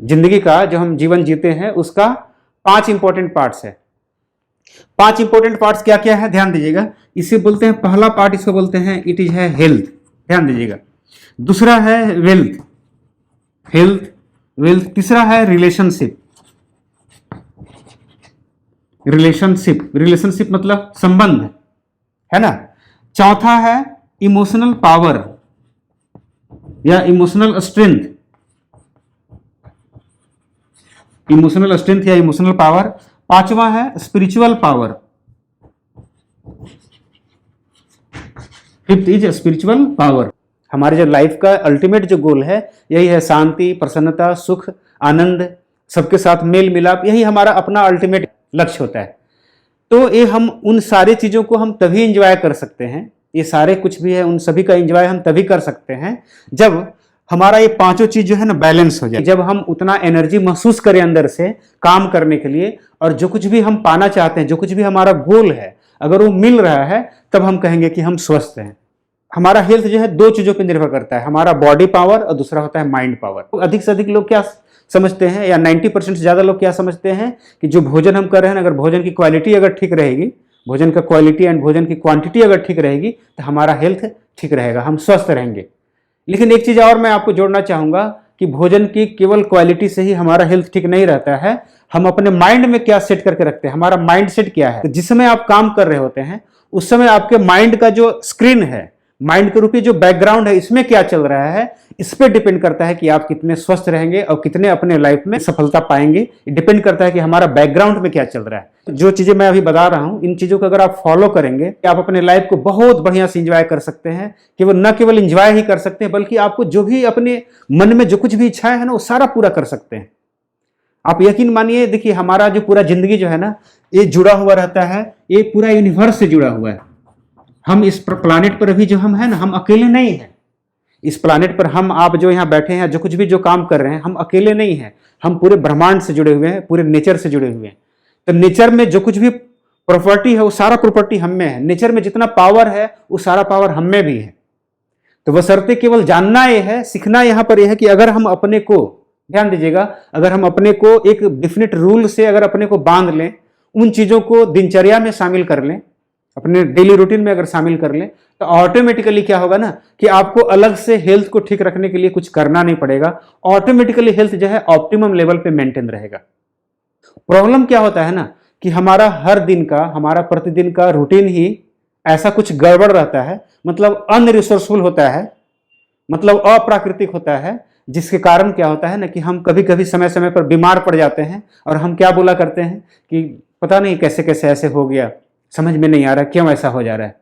जिंदगी का जो हम जीवन जीते हैं उसका 5 इंपॉर्टेंट पार्ट्स है। 5 इंपॉर्टेंट पार्ट्स क्या क्या है ध्यान दीजिएगा। इसे बोलते हैं, पहला पार्ट इसको बोलते हैं इट इज है हेल्थ, ध्यान दीजिएगा। दूसरा है वेल्थ, हेल्थ वेल्थ। तीसरा है रिलेशनशिप, रिलेशनशिप रिलेशनशिप मतलब संबंध, है ना। चौथा है इमोशनल पावर या इमोशनल स्ट्रेंथ, इमोशनल स्ट्रेंथ या इमोशनल पावर। पांचवा है spiritual power, fifth is spiritual power. हमारे जो लाइफ का अल्टीमेट जो गोल है यही है शांति, प्रसन्नता, सुख, आनंद, सबके साथ मेल मिलाप, यही हमारा अपना अल्टीमेट लक्ष्य होता है। तो ये हम उन सारी चीजों को हम तभी एंजॉय कर सकते हैं, ये सारे कुछ भी है उन सभी का एंजॉय हम तभी कर सकते हैं जब हमारा ये पांचों चीज जो है ना बैलेंस हो जाए, जब हम उतना एनर्जी महसूस करें अंदर से काम करने के लिए, और जो कुछ भी हम पाना चाहते हैं, जो कुछ भी हमारा गोल है, अगर वो मिल रहा है तब हम कहेंगे कि हम स्वस्थ हैं। हमारा हेल्थ जो है 2 चीजों पर निर्भर करता है, हमारा बॉडी पावर और दूसरा होता है माइंड पावर। अधिक से अधिक लोग क्या समझते हैं, या 90% से ज्यादा लोग क्या समझते हैं कि जो भोजन हम कर रहे हैं, अगर भोजन की क्वालिटी अगर ठीक रहेगी, भोजन का क्वालिटी एंड भोजन की क्वांटिटी अगर ठीक रहेगी तो हमारा हेल्थ ठीक रहेगा, हम स्वस्थ रहेंगे। लेकिन एक चीज और मैं आपको जोड़ना चाहूंगा कि भोजन की केवल क्वालिटी से ही हमारा हेल्थ ठीक नहीं रहता है, हम अपने माइंड में क्या सेट करके रखते हैं, हमारा माइंड सेट क्या है। तो जिस समय आप काम कर रहे होते हैं उस समय आपके माइंड का जो स्क्रीन है, माइंड के रूप में जो बैकग्राउंड है, इसमें क्या चल रहा है, इस पे डिपेंड करता है कि आप कितने स्वस्थ रहेंगे और कितने अपने लाइफ में सफलता पाएंगे। डिपेंड करता है कि हमारा बैकग्राउंड में क्या चल रहा है। जो चीजें मैं अभी बता रहा हूं, इन चीजों को अगर आप फॉलो करेंगे आप अपने लाइफ को बहुत बढ़िया से एंजॉय कर सकते हैं। केवल न केवल एंजॉय ही कर सकते हैं, बल्कि आपको जो भी अपने मन में जो कुछ भी इच्छा है ना, वो सारा पूरा कर सकते हैं। आप यकीन मानिए, देखिए हमारा जो पूरा जिंदगी जो है ना, ये जुड़ा हुआ रहता है, ये पूरा यूनिवर्स से जुड़ा हुआ है। हम इस प्लानेट पर अभी जो हम है ना, हम अकेले नहीं हैं। इस प्लानेट पर हम आप जो यहाँ बैठे हैं, जो कुछ भी जो काम कर रहे हैं, हम अकेले नहीं हैं, हम पूरे ब्रह्मांड से जुड़े हुए हैं, पूरे नेचर से जुड़े हुए हैं। तो नेचर में जो कुछ भी प्रॉपर्टी है वो सारा प्रॉपर्टी हम में है, नेचर में जितना पावर है वो सारा पावर हम में भी है। तो बशर्ते केवल जानना ये है, सीखना यहाँ पर यह है कि अगर हम अपने को, ध्यान दीजिएगा, अगर हम अपने को एक डेफिनेट रूल से अगर अपने को बांध लें, उन चीजों को दिनचर्या में शामिल कर लें, अपने डेली रूटीन में अगर शामिल कर लें, तो ऑटोमेटिकली क्या होगा ना कि आपको अलग से हेल्थ को ठीक रखने के लिए कुछ करना नहीं पड़ेगा। ऑटोमेटिकली हेल्थ जो है ऑप्टिमम लेवल पे मेंटेन रहेगा। प्रॉब्लम क्या होता है ना कि हमारा हर दिन का, हमारा प्रतिदिन का रूटीन ही ऐसा कुछ गड़बड़ रहता है, मतलब अनरिसोर्सफुल होता है, मतलब अप्राकृतिक होता है, जिसके कारण क्या होता है ना कि हम कभी कभी समय समय पर बीमार पड़ जाते हैं और हम क्या बोला करते हैं कि पता नहीं कैसे कैसे ऐसे हो गया, समझ में नहीं आ रहा क्यों ऐसा हो जा रहा है।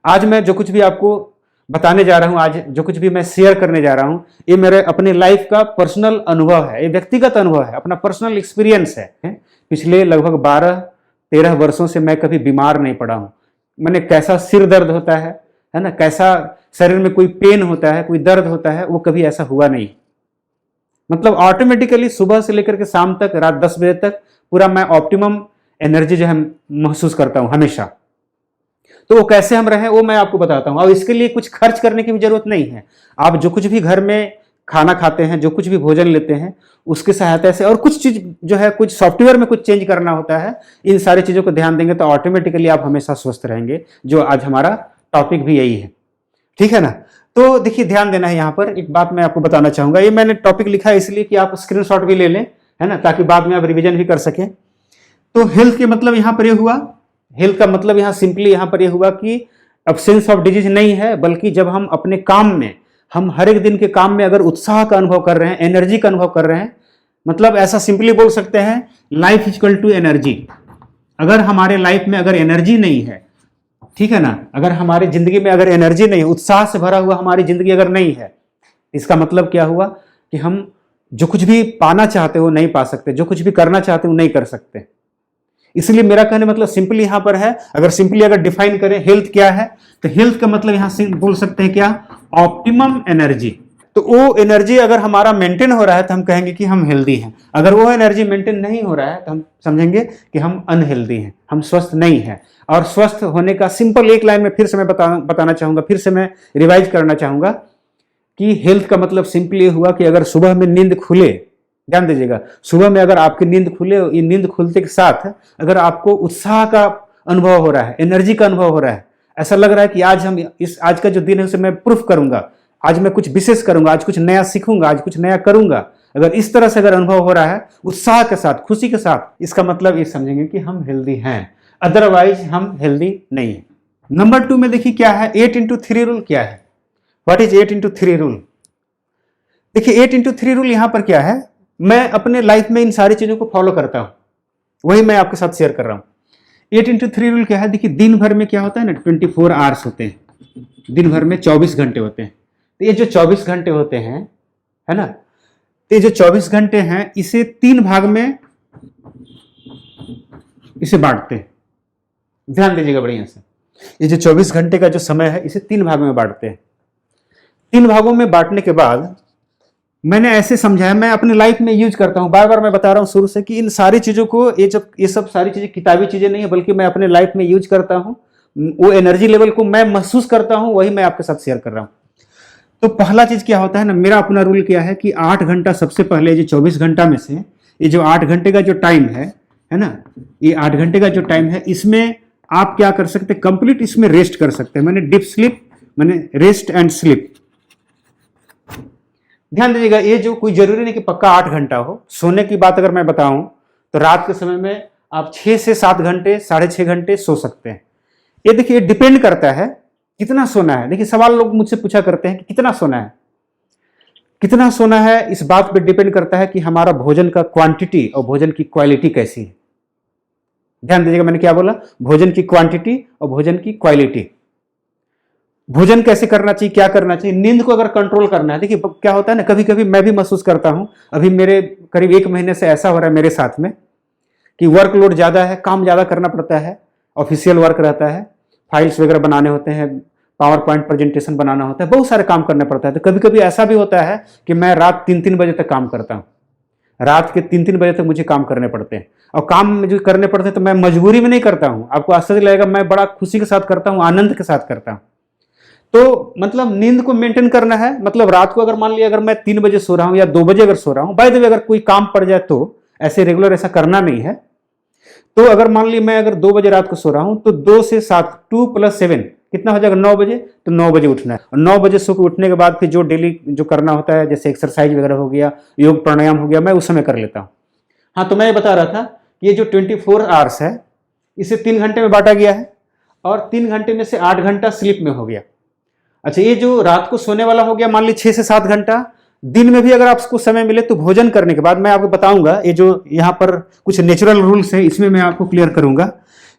आज मैं जो कुछ भी आपको बताने जा रहा हूं, आज जो कुछ भी मैं शेयर करने जा रहा हूं, ये मेरे अपने लाइफ का पर्सनल अनुभव है, ये व्यक्तिगत अनुभव है, अपना पर्सनल एक्सपीरियंस है। पिछले लगभग 12-13 वर्षों से मैं कभी बीमार नहीं पड़ा हूं। मैंने कैसा सिर दर्द होता है ना, कैसा शरीर में कोई पेन होता है, कोई दर्द होता है, वो कभी ऐसा हुआ नहीं। मतलब ऑटोमेटिकली सुबह से लेकर के शाम तक, रात 10 बजे तक पूरा मैं ऑप्टिमम एनर्जी जो है महसूस करता हूं हमेशा। तो वो कैसे हम रहें वो मैं आपको बताता हूं। और इसके लिए कुछ खर्च करने की भी जरूरत नहीं है। आप जो कुछ भी घर में खाना खाते हैं, जो कुछ भी भोजन लेते हैं, उसकी सहायता से, और कुछ चीज जो है कुछ सॉफ्टवेयर में कुछ चेंज करना होता है, इन सारी चीजों को ध्यान देंगे तो ऑटोमेटिकली आप हमेशा स्वस्थ रहेंगे, जो आज हमारा टॉपिक भी यही है। ठीक है ना। तो देखिए ध्यान देना है, यहाँ पर एक बात मैं आपको बताना चाहूंगा। ये मैंने टॉपिक लिखा है इसलिए कि आप स्क्रीनशॉट भी ले लें, है ना, ताकि बाद में आप रिविजन भी कर सकें। तो हेल्थ के मतलब यहां पर यह हुआ, हेल्थ का मतलब यहां सिंपली यहां पर यह हुआ कि एब्सेंस ऑफ डिजीज नहीं है, बल्कि जब हम अपने काम में, हम हर एक दिन के काम में अगर उत्साह का अनुभव कर रहे हैं, एनर्जी का अनुभव कर रहे हैं, मतलब ऐसा सिंपली बोल सकते हैं लाइफ इक्वल टू एनर्जी। अगर हमारे लाइफ में अगर एनर्जी नहीं है, ठीक है ना, अगर हमारी जिंदगी में अगर एनर्जी नहीं है, उत्साह से भरा हुआ हमारी जिंदगी अगर नहीं है, इसका मतलब क्या हुआ कि हम जो कुछ भी पाना चाहते हो नहीं पा सकते, जो कुछ भी करना चाहते हो नहीं कर सकते। इसलिए मेरा कहने मतलब सिंपली यहां पर है, अगर सिंपली अगर डिफाइन करें हेल्थ क्या है, तो हेल्थ का मतलब यहां से बोल सकते हैं क्या, ऑप्टिमम एनर्जी। तो वो एनर्जी अगर हमारा मेंटेन हो रहा है तो हम कहेंगे कि हम हेल्दी हैं। अगर वो एनर्जी मेंटेन नहीं हो रहा है तो हम समझेंगे कि हम अनहेल्दी हैं, हम स्वस्थ नहीं हैं। और स्वस्थ होने का सिंपल एक लाइन में फिर से मैं बताना चाहूंगा, फिर से मैं रिवाइज करना चाहूंगा कि हेल्थ का मतलब सिंपली हुआ कि अगर सुबह में नींद खुले, ध्यान दीजिएगा, सुबह में अगर आपकी नींद खुले, ये नींद खुलते के साथ अगर आपको उत्साह का अनुभव हो रहा है, एनर्जी का अनुभव हो रहा है, ऐसा लग रहा है कि आज का जो दिन है उसे मैं प्रूफ करूंगा, आज मैं कुछ विशेष करूंगा, आज कुछ नया सीखूंगा, आज कुछ नया करूंगा, अगर इस तरह से अगर अनुभव हो रहा है उत्साह के साथ, खुशी के साथ, इसका मतलब ये समझेंगे कि हम हेल्दी हैं, अदरवाइज हम हेल्दी नहीं है। नंबर 2 में देखिए क्या है, 8x3 रूल क्या है। What is 8x3 rule? देखिए 8x3 रूल यहां पर क्या है, मैं अपने लाइफ में इन सारी चीजों को फॉलो करता हूं, वही मैं आपके साथ शेयर कर रहा हूं। 8x3 रूल क्या है, देखिए दिन भर में क्या होता है ना, 24 आवर्स होते हैं, दिन भर में 24 घंटे होते हैं। तो ये जो 24 घंटे होते हैं, है ना, तो ये जो 24 घंटे हैं इसे 3 भाग में इसे बांटते हैं। ध्यान दीजिएगा बढ़िया से, ये जो 24 घंटे का जो समय है इसे 3 भाग में बांटते हैं। 3 भागों में बांटने के बाद मैंने ऐसे समझाया, मैं अपने लाइफ में यूज करता हूं, बार बार मैं बता रहा हूं शुरू से कि इन सारी चीजों को, ये सब सारी चीजें किताबी चीजें नहीं है, बल्कि मैं अपने लाइफ में यूज करता हूं, वो एनर्जी लेवल को मैं महसूस करता हूं, वही मैं आपके साथ शेयर कर रहा हूं। तो पहला चीज क्या होता है ना, मेरा अपना रूल क्या है कि 8 घंटा सबसे पहले, जो 24 घंटा में से ये जो 8 घंटे का जो टाइम है ना, ये 8 घंटे का जो टाइम है, इसमें आप क्या कर सकते हैं, कंप्लीट इसमें रेस्ट कर सकते हैं। मैंने डीप स्लीप, मैंने रेस्ट एंड स्लीप। ध्यान दीजिएगा, ये जो कोई जरूरी नहीं कि पक्का 8 घंटा हो। सोने की बात अगर मैं बताऊं तो रात के समय में आप 6 से 7 घंटे, 6.5 घंटे सो सकते हैं। ये देखिए डिपेंड करता है कितना सोना है। देखिए सवाल लोग मुझसे पूछा करते हैं कि कितना सोना है, कितना सोना है, इस बात पे डिपेंड करता है कि हमारा भोजन का क्वांटिटी और भोजन की क्वालिटी कैसी है। ध्यान दीजिएगा मैंने क्या बोला, भोजन की क्वांटिटी और भोजन की क्वालिटी। भोजन कैसे करना चाहिए, क्या करना चाहिए, नींद को अगर कंट्रोल करना है। देखिए क्या होता है ना, कभी कभी मैं भी महसूस करता हूं, अभी मेरे करीब 1 महीने से ऐसा हो रहा है मेरे साथ में कि वर्कलोड ज्यादा है, काम ज्यादा करना पड़ता है, ऑफिशियल वर्क रहता है, फाइल्स वगैरह बनाने होते हैं, पावर पॉइंट प्रेजेंटेशन बनाना होता है, बहुत सारे काम करने पड़ता है। तो कभी कभी ऐसा भी होता है कि मैं रात 3-3 बजे तक काम करता हूँ, रात के 3-3 बजे तक मुझे काम करने पड़ते हैं। और काम जो करने पड़ते हैं तो मैं मजबूरी में नहीं करता हूँ, आपको आश्चर्य लगेगा, मैं बड़ा खुशी के साथ करता हूँ, आनंद के साथ करता हूँ। तो मतलब नींद को मेंटेन करना है, मतलब रात को अगर मान लिया अगर मैं 3 बजे सो रहा हूँ या 2 बजे अगर सो रहा हूँ, बाय द वे अगर कोई काम पड़ जाए तो ऐसे रेगुलर ऐसा करना नहीं है। तो अगर मान ली मैं अगर 2 बजे रात को सो रहा हूं तो 2 से 7, 2 + 7 कितना हो जाएगा, 9 बजे। तो 9 बजे उठना है, और 9 बजे सो के उठने के बाद फिर जो डेली जो करना होता है, जैसे एक्सरसाइज वगैरह हो गया, योग प्राणायाम हो गया, मैं उस समय कर लेता हूँ। हाँ, तो मैं ये बता रहा था कि ये जो 24 आवर्स है इसे 3 घंटे में बांटा गया है, और 3 घंटे में से 8 घंटा स्लीप में हो गया। अच्छा, ये जो रात को सोने वाला हो गया मान ली 6 से 7 घंटा। दिन में भी अगर आपको समय मिले तो भोजन करने के बाद मैं आपको बताऊंगा, ये जो यहाँ पर कुछ नेचुरल रूल्स है इसमें मैं आपको क्लियर करूंगा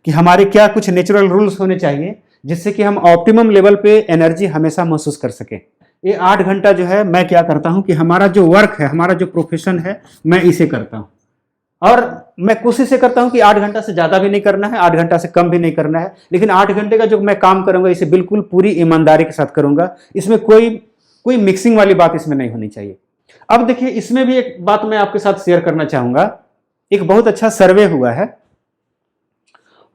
कि हमारे क्या कुछ नेचुरल रूल्स होने चाहिए जिससे कि हम ऑप्टिमम लेवल पे एनर्जी हमेशा महसूस कर सके। ये 8 घंटा जो है मैं क्या करता हूं कि हमारा जो वर्क है, हमारा जो प्रोफेशन है, मैं इसे करता हूं, और मैं कोशिश करता हूं कि 8 घंटा से ज्यादा भी नहीं करना है, 8 घंटा से कम भी नहीं करना है, लेकिन 8 घंटे का जो मैं काम करूंगा इसे बिल्कुल पूरी ईमानदारी के साथ करूंगा। इसमें कोई मिक्सिंग वाली बात इसमें नहीं होनी चाहिए। अब देखिए इसमें भी एक बात मैं आपके साथ शेयर करना चाहूंगा। एक बहुत अच्छा सर्वे हुआ है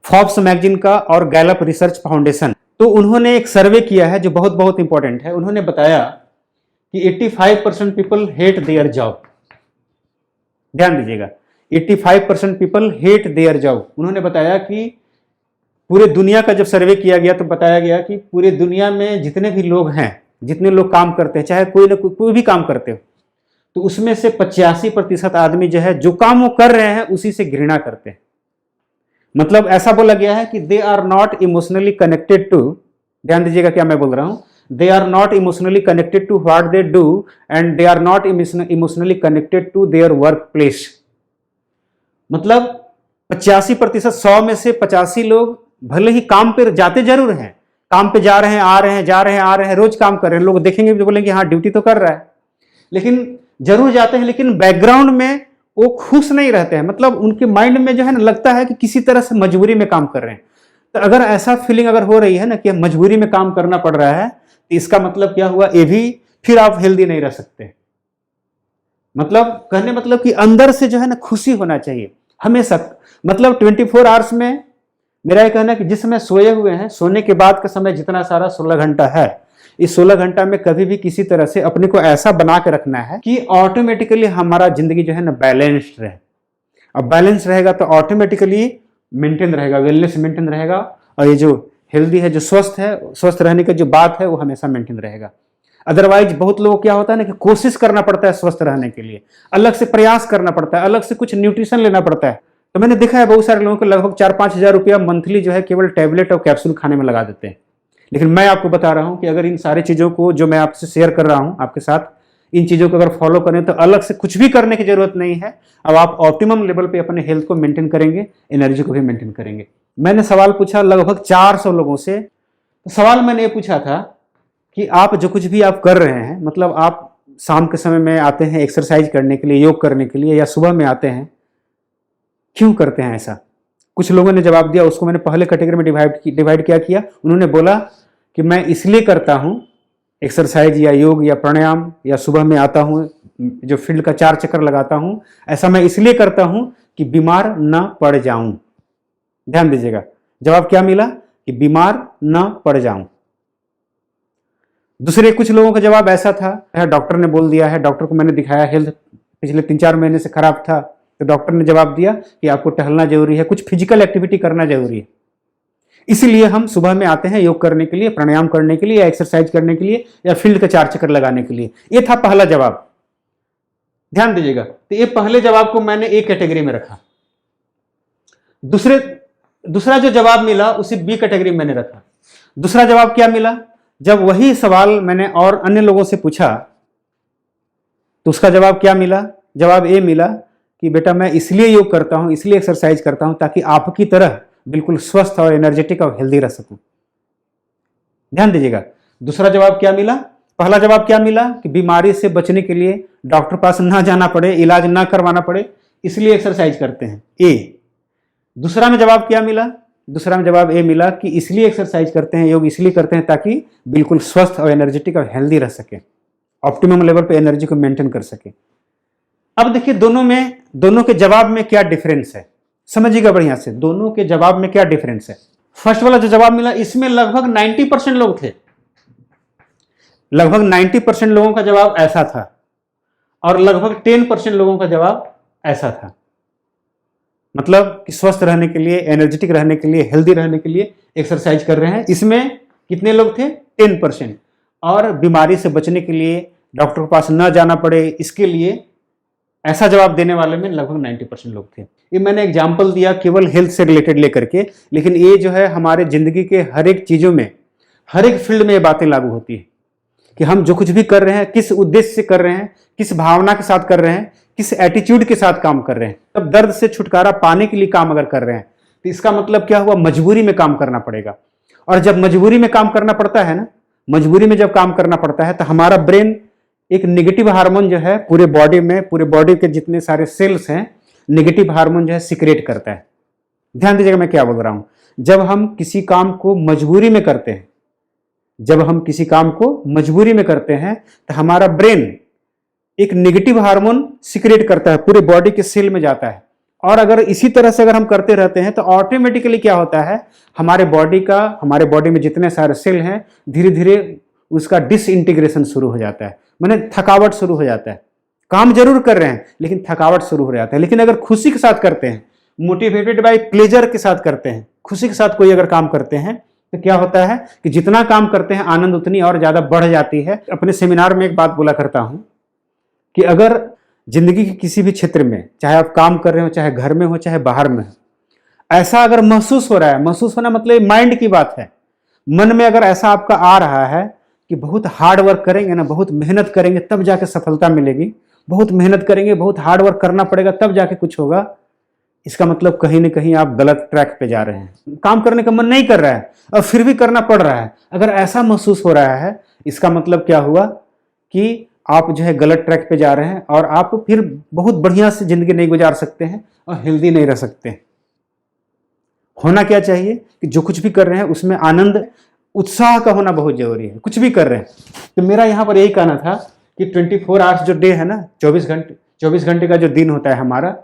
फोर्ब्स मैगजीन का और गैलप रिसर्च फाउंडेशन। तो उन्होंने एक सर्वे किया है जो बहुत बहुत इंपॉर्टेंट है। उन्होंने बताया कि 85% पीपल हेट देयर जॉब। ध्यान दीजिएगा, 85% पीपल हेट देयर जॉब। उन्होंने बताया कि पूरे दुनिया का जब सर्वे किया गया तो बताया गया कि पूरे दुनिया में जितने भी लोग हैं, जितने लोग काम करते हैं, चाहे कोई ना कोई भी काम करते हो, तो उसमें से 85% आदमी जो है जो काम वो कर रहे हैं उसी से घृणा करते हैं। मतलब ऐसा बोला गया है कि they are not emotionally connected to, ध्यान दीजिएगा क्या मैं बोल रहा हूं, they are not emotionally connected to what they do and they are not emotionally connected to their workplace. मतलब 85%, 100 में से 85 लोग भले ही काम पे जाते जरूर हैं, काम पे जा रहे हैं, आ रहे हैं, जा रहे हैं, आ रहे हैं, रोज काम कर रहे हैं, लोग देखेंगे तो बोलेंगे हाँ ड्यूटी तो कर रहा है, लेकिन जरूर जाते हैं, लेकिन बैकग्राउंड में वो खुश नहीं रहते हैं। मतलब उनके माइंड में जो है ना लगता है कि किसी तरह से मजबूरी में काम कर रहे हैं। तो अगर ऐसा फीलिंग अगर हो रही है ना कि मजबूरी में काम करना पड़ रहा है, तो इसका मतलब क्या हुआ, ये भी फिर आप हेल्दी नहीं रह सकते। मतलब कहने मतलब कि अंदर से जो है ना खुशी होना चाहिए हमेशा। मतलब 24 आवर्स में मेरा यह कहना है कि जिस समय सोए हुए हैं, सोने के बाद का समय जितना सारा 16 घंटा है, इस 16 घंटा में कभी भी किसी तरह से अपने को ऐसा बना के रखना है कि ऑटोमेटिकली हमारा जिंदगी जो है ना बैलेंस्ड रहे। अब बैलेंस रहेगा तो ऑटोमेटिकली मेंटेन रहेगा, वेलनेस मेंटेन रहेगा, और ये जो हेल्दी है, जो स्वस्थ है, स्वस्थ रहने की जो बात है वो हमेशा मेंटेन रहेगा। अदरवाइज बहुत लोगों क्या होता है ना कि कोशिश करना पड़ता है स्वस्थ रहने के लिए, अलग से प्रयास करना पड़ता है, अलग से कुछ न्यूट्रिशन लेना पड़ता है। तो मैंने देखा है बहुत सारे लोगों को लगभग 4-5 हज़ार रुपया मंथली जो है केवल टैबलेट और कैप्सूल खाने में लगा देते हैं। लेकिन मैं आपको बता रहा हूं कि अगर इन सारी चीज़ों को जो मैं आपसे शेयर कर रहा हूं आपके साथ, इन चीज़ों को अगर फॉलो करें तो अलग से कुछ भी करने की जरूरत नहीं है। अब आप ऑप्टिमम लेवल पे अपने हेल्थ को मेंटेन करेंगे, एनर्जी को भी मेंटेन करेंगे। मैंने सवाल पूछा लगभग 400 लोगों से। तो सवाल मैंने ये पूछा था कि आप जो कुछ भी आप कर रहे हैं, मतलब आप शाम के समय में आते हैं एक्सरसाइज करने के लिए, योग करने के लिए, या सुबह में आते हैं, क्यों करते हैं ऐसा? कुछ लोगों ने जवाब दिया, उसको मैंने पहले कैटेगरी में डिवाइड क्या किया। उन्होंने बोला कि मैं इसलिए करता हूँ एक्सरसाइज या योग या प्राणायाम, या सुबह में आता हूँ जो फील्ड का 4 चक्कर लगाता हूँ, ऐसा मैं इसलिए करता हूँ कि बीमार न पड़ जाऊं। ध्यान दीजिएगा, जवाब क्या मिला कि बीमार न पड़ जाऊं। दूसरे कुछ लोगों का जवाब ऐसा था, डॉक्टर ने बोल दिया है, डॉक्टर को मैंने दिखाया, हेल्थ पिछले 3-4 महीने से खराब था, तो डॉक्टर ने जवाब दिया कि आपको टहलना जरूरी है, कुछ फिजिकल एक्टिविटी करना जरूरी है, इसीलिए हम सुबह में आते हैं योग करने के लिए, प्राणायाम करने के लिए, या एक्सरसाइज करने के लिए, या फील्ड का 4 चक्कर लगाने के लिए। ये था पहला जवाब। ध्यान दीजिएगा, तो ये पहले जवाब को मैंने एक कैटेगरी में रखा। दूसरा जो जवाब मिला उसे बी कैटेगरी में मैंने रखा। दूसरा जवाब क्या मिला, जब वही सवाल मैंने और अन्य लोगों से पूछा तो उसका जवाब क्या मिला, जवाब ए मिला कि बेटा मैं इसलिए योग करता हूं, इसलिए एक्सरसाइज करता हूं ताकि आपकी तरह बिल्कुल स्वस्थ और एनर्जेटिक और हेल्दी रह सकूं। ध्यान दीजिएगा, दूसरा जवाब क्या मिला, पहला जवाब क्या मिला कि बीमारी से बचने के लिए डॉक्टर पास ना जाना पड़े, इलाज ना करवाना पड़े, इसलिए एक्सरसाइज करते हैं, ए। दूसरा में जवाब क्या मिला, दूसरा में जवाब ए मिला कि इसलिए एक्सरसाइज करते हैं, योग इसलिए करते हैं ताकि बिल्कुल स्वस्थ और एनर्जेटिक और हेल्दी रह सके, ऑप्टिमम लेवल पे एनर्जी को मेंटेन कर सके। अब देखिए दोनों के जवाब में क्या डिफरेंस है, समझिएगा बढ़िया से, दोनों के जवाब में क्या डिफरेंस है। फर्स्ट वाला जो जवाब मिला इसमें लगभग 90% लोग थे, लगभग 90% लोगों का जवाब ऐसा था, और लगभग 10% लोगों का जवाब ऐसा था। मतलब कि स्वस्थ रहने के लिए, एनर्जेटिक रहने के लिए, हेल्दी रहने के लिए एक्सरसाइज कर रहे हैं। इसमें कितने लोग थे, 10%। और बीमारी से बचने के लिए, डॉक्टर के पास न जाना पड़े, इसके लिए ऐसा जवाब देने वाले में लगभग 90% लोग थे। ये मैंने एग्जाम्पल दिया केवल हेल्थ से रिलेटेड लेकर के, लेकिन ये जो है हमारे जिंदगी के हर एक चीजों में, हर एक फील्ड में ये बातें लागू होती है कि हम जो कुछ भी कर रहे हैं किस उद्देश्य से कर रहे हैं, किस भावना के साथ कर रहे हैं, किस एटीट्यूड के साथ काम कर रहे हैं। तब दर्द से छुटकारा पाने के लिए काम अगर कर रहे हैं तो इसका मतलब क्या हुआ, मजबूरी में काम करना पड़ेगा। और जब मजबूरी में काम करना पड़ता है ना, मजबूरी में जब काम करना पड़ता है तो हमारा ब्रेन एक नेगेटिव हार्मोन जो है पूरे बॉडी में, पूरे बॉडी के जितने सारे सेल्स हैं, नेगेटिव हार्मोन जो है सिक्रेट करता है। ध्यान दीजिएगा मैं क्या बोल रहा हूं, जब हम किसी काम को मजबूरी में करते हैं, जब हम किसी काम को मजबूरी में करते हैं तो हमारा ब्रेन एक नेगेटिव हार्मोन सिक्रेट करता है, पूरे बॉडी के सेल में जाता है। और अगर इसी तरह से अगर हम करते रहते हैं तो ऑटोमेटिकली क्या होता है, हमारे बॉडी में जितने सारे सेल हैं धीरे धीरे उसका डिसइंटीग्रेशन शुरू हो जाता है, माने थकावट शुरू हो जाता है। काम जरूर कर रहे हैं लेकिन थकावट शुरू हो जाता है। लेकिन अगर खुशी के साथ करते हैं, मोटिवेटेड बाय प्लेजर के साथ करते हैं, खुशी के साथ कोई अगर काम करते हैं तो क्या होता है कि जितना काम करते हैं आनंद उतनी और ज्यादा बढ़ जाती है। अपने सेमिनार में एक बात बोला करता हूं कि अगर जिंदगी के किसी भी क्षेत्र में, चाहे आप काम कर रहे हो, चाहे घर में हो, चाहे बाहर में हो, ऐसा अगर महसूस हो रहा है, महसूस होना मतलब माइंड की बात है, मन में अगर ऐसा आपका आ रहा है कि बहुत हार्ड वर्क करेंगे ना, बहुत मेहनत करेंगे तब जाके सफलता मिलेगी, बहुत मेहनत करेंगे, बहुत हार्ड वर्क करना पड़ेगा तब जाके कुछ होगा, इसका मतलब कहीं ना कहीं आप गलत ट्रैक पे जा रहे हैं। काम करने का मन नहीं कर रहा है और फिर भी करना पड़ रहा है, अगर ऐसा महसूस हो रहा है इसका मतलब क्या हुआ कि आप जो है गलत ट्रैक पे जा रहे हैं और आप फिर बहुत बढ़िया से जिंदगी नहीं गुजार सकते हैं और हेल्दी नहीं रह सकते हैं। होना क्या चाहिए कि जो कुछ भी कर रहे हैं उसमें आनंद, उत्साह का होना बहुत जरूरी है, कुछ भी कर रहे हैं। तो मेरा यहाँ पर यही कहना था कि 24 आवर्स जो डे है ना, 24 घंटे का जो दिन होता है हमारा,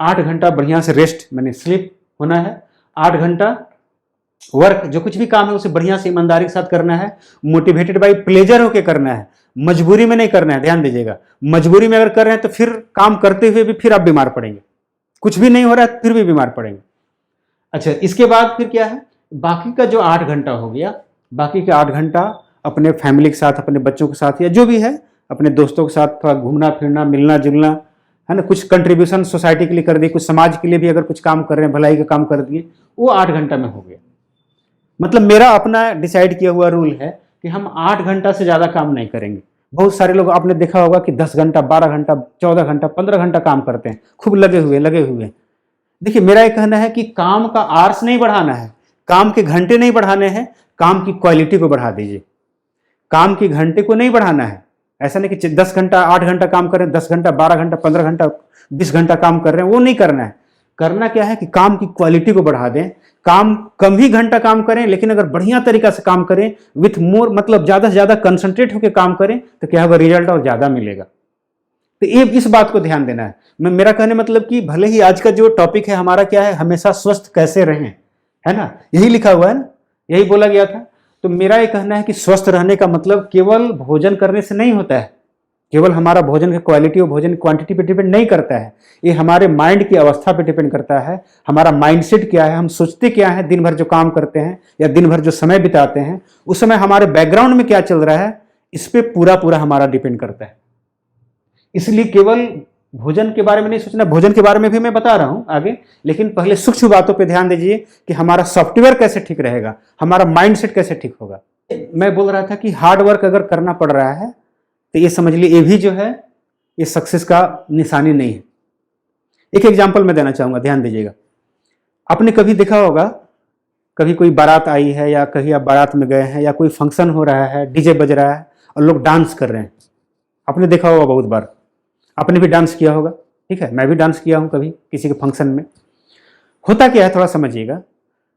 8 घंटा बढ़िया से रेस्ट मैंने स्लीप होना है, 8 घंटा वर्क जो कुछ भी काम है उसे बढ़िया से ईमानदारी के साथ करना है, मोटिवेटेड बाई प्लेजर होके करना है, मजबूरी में नहीं करना है। ध्यान दीजिएगा, मजबूरी में अगर कर रहे हैं तो फिर काम करते हुए भी फिर आप बीमार पड़ेंगे, कुछ भी नहीं हो रहा है फिर भी बीमार पड़ेंगे। अच्छा, इसके बाद फिर क्या है, बाकी का जो 8 घंटा हो गया, बाकी के 8 घंटा अपने फैमिली के साथ, अपने बच्चों के साथ या जो भी है अपने दोस्तों के साथ थोड़ा घूमना फिरना, मिलना जुलना, है ना, कुछ कंट्रीब्यूशन सोसाइटी के लिए कर दिए, कुछ समाज के लिए भी अगर कुछ काम कर रहे हैं, भलाई का काम कर दिए, वो 8 घंटा में हो गया। मतलब मेरा अपना डिसाइड किया हुआ रूल है कि हम 8 घंटा से ज़्यादा काम नहीं करेंगे। बहुत सारे लोग आपने देखा होगा कि 10 घंटा, 12 घंटा, 14 घंटा, 15 घंटा काम करते हैं, खूब लगे हुए। देखिए, मेरा ये कहना है कि काम का आर्स नहीं बढ़ाना है, काम के घंटे नहीं बढ़ाने हैं, काम की क्वालिटी को बढ़ा दीजिए। काम के घंटे को नहीं बढ़ाना है, ऐसा नहीं कि 10 घंटा 8 घंटा काम करें, 10 घंटा 12 घंटा 15 घंटा 20 घंटा काम कर रहे हैं, वो नहीं करना है। करना क्या है कि काम की क्वालिटी को बढ़ा दें, काम कम ही घंटा काम करें लेकिन अगर बढ़िया तरीका से काम करें, विथ मोर, मतलब ज्यादा से ज्यादा कंसंट्रेट होकर काम करें, तो क्या होगा, रिजल्ट और ज्यादा मिलेगा। तो ये इस बात को ध्यान देना है। मेरा कहने मतलब कि भले ही आज का जो टॉपिक है हमारा क्या है, हमेशा स्वस्थ कैसे रहें, है ना, यही लिखा हुआ है ना, यही बोला गया था। तो मेरा ये कहना है कि स्वस्थ रहने का मतलब केवल भोजन करने से नहीं होता है, केवल हमारा भोजन की क्वालिटी और भोजन की क्वांटिटी पे डिपेंड नहीं करता है, ये हमारे माइंड की अवस्था पे डिपेंड करता है। हमारा माइंडसेट क्या है, हम सोचते क्या है, दिन भर जो काम करते हैं या दिन भर जो समय बिताते हैं, उस समय हमारे बैकग्राउंड में क्या चल रहा है, इस पे पूरा पूरा हमारा डिपेंड करता है। इसलिए केवल भोजन के बारे में नहीं सोचना, भोजन के बारे में भी मैं बता रहा हूं आगे, लेकिन पहले सूक्ष्म बातों पे ध्यान दीजिए कि हमारा सॉफ्टवेयर कैसे ठीक रहेगा, हमारा माइंडसेट कैसे ठीक होगा। मैं बोल रहा था कि हार्ड वर्क अगर करना पड़ रहा है तो ये समझ लीजिए, ये भी जो है ये सक्सेस का निशानी नहीं है। एक एग्जांपल मैं देना चाहूंगा, ध्यान दीजिएगा। आपने कभी देखा होगा, कभी कोई बारात आई है या कहीं आप बारात में गए हैं या कोई फंक्शन हो रहा है, डीजे बज रहा है और लोग डांस कर रहे हैं, आपने देखा होगा बहुत बार, आपने भी डांस किया होगा, ठीक है, मैं भी डांस किया हूं कभी किसी के फंक्शन में। होता क्या है, थोड़ा समझिएगा,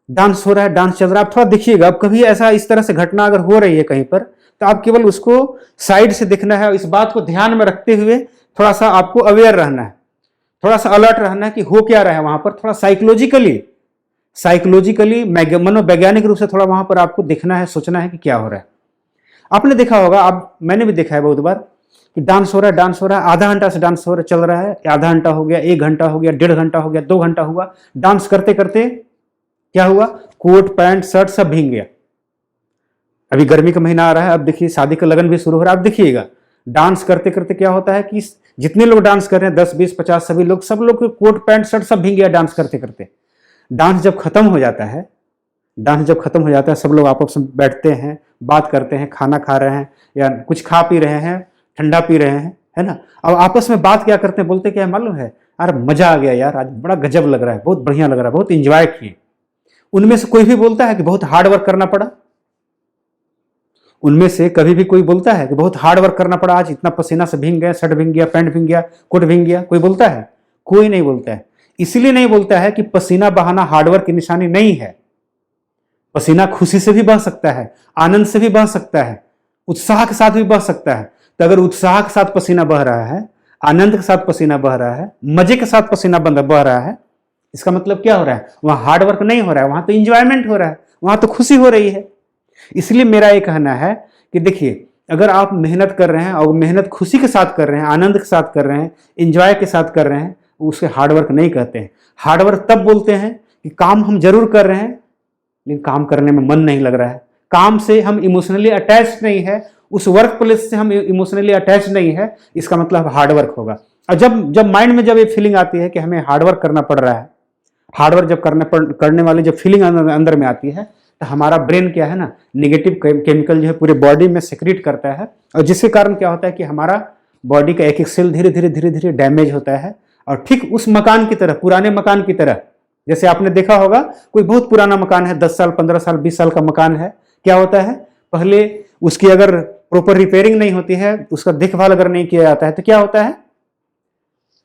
डांस हो रहा है, डांस चल रहा है, आप थोड़ा देखिएगा। अब कभी ऐसा इस तरह से घटना अगर हो रही है कहीं पर, तो आप केवल उसको साइड से देखना है, इस बात को ध्यान में रखते हुए थोड़ा सा आपको अवेयर रहना है, थोड़ा सा अलर्ट रहना है कि हो क्या रहा है वहां पर। थोड़ा साइकोलॉजिकली मनोवैज्ञानिक रूप से थोड़ा वहां पर आपको देखना है, सोचना है कि क्या हो रहा है। आपने देखा होगा, आप, मैंने भी देखा है बहुत बार कि डांस हो रहा है, आधा घंटा से डांस हो रहा चल रहा है, आधा घंटा हो गया, 1 घंटा हो गया, 1.5 घंटा हो गया, 2 घंटा हुआ, डांस करते करते क्या हुआ, कोट पैंट शर्ट सब भीग गया। अभी गर्मी का महीना आ रहा है, अब देखिए शादी का लगन भी शुरू हो रहा है, अब देखिएगा डांस करते करते क्या होता है कि जितने लोग डांस कर रहे हैं, 10 20 50 सभी लोग, सब लोग कोट पैंट शर्ट सब भीग गया डांस करते करते। डांस जब खत्म हो जाता है, सब लोग आपस में बैठते हैं, बात करते हैं, खाना खा रहे हैं या कुछ खा पी रहे हैं, ठंडा पी रहे हैं, है ना। अब आपस में बात क्या करते हैं, बोलते क्या है मालूम है, अरे मजा आ गया यार, आज बड़ा गजब लग रहा है, बहुत बढ़िया लग रहा है, बहुत इंजॉय किए। उनमें से कोई भी बोलता है कि बहुत हार्ड वर्क करना पड़ा? उनमें से कभी भी कोई बोलता है कि बहुत हार्ड वर्क करना पड़ा, आज इतना पसीना से भीग गया, शर्ट भीग गया, पैंट भीग गया, कोट भीग गया? कोई बोलता है? कोई नहीं बोलता है। इसलिए नहीं बोलता है कि पसीना बहाना हार्डवर्क की निशानी नहीं है। पसीना खुशी से भी बह सकता है, आनंद से भी बह सकता है, उत्साह के साथ भी बह सकता है। तो अगर उत्साह के साथ पसीना बह रहा है, आनंद के साथ पसीना बह रहा है, मजे के साथ पसीना बह रहा है, इसका मतलब क्या हो रहा है, वहां हार्डवर्क नहीं हो रहा है, वहां तो इंजॉयमेंट हो रहा है, वहां तो खुशी हो रही है। इसलिए मेरा ये कहना है कि देखिए, अगर आप मेहनत कर रहे हैं और मेहनत खुशी के साथ कर रहे हैं, आनंद के साथ कर रहे हैं, इंजॉय के साथ कर रहे हैं, उसे हार्डवर्क नहीं कहते हैं। हार्डवर्क तब बोलते हैं कि काम हम जरूर कर रहे हैं लेकिन काम करने में मन नहीं लग रहा है, काम से हम इमोशनली अटैच नहीं है, उस वर्क प्लेस से हम इमोशनली अटैच नहीं है, इसका मतलब हार्डवर्क होगा। और जब माइंड में जब ये फीलिंग आती है कि हमें हार्डवर्क करना पड़ रहा है, हार्डवर्क जब करने वाली जब फीलिंग अंदर में आती है, तो हमारा ब्रेन क्या है ना, नेगेटिव केमिकल जो है पूरे बॉडी में सेक्रेट करता है, और जिसके कारण क्या होता है कि हमारा बॉडी का एक एक सेल धीरे धीरे डैमेज होता है। और ठीक उस मकान की तरह, पुराने मकान की तरह, जैसे आपने देखा होगा कोई बहुत पुराना मकान है, 10 साल 15 साल 20 साल का मकान है, क्या होता है, पहले उसकी अगर प्रॉपर रिपेयरिंग नहीं होती है, उसका देखभाल अगर नहीं किया जाता है, तो क्या होता है,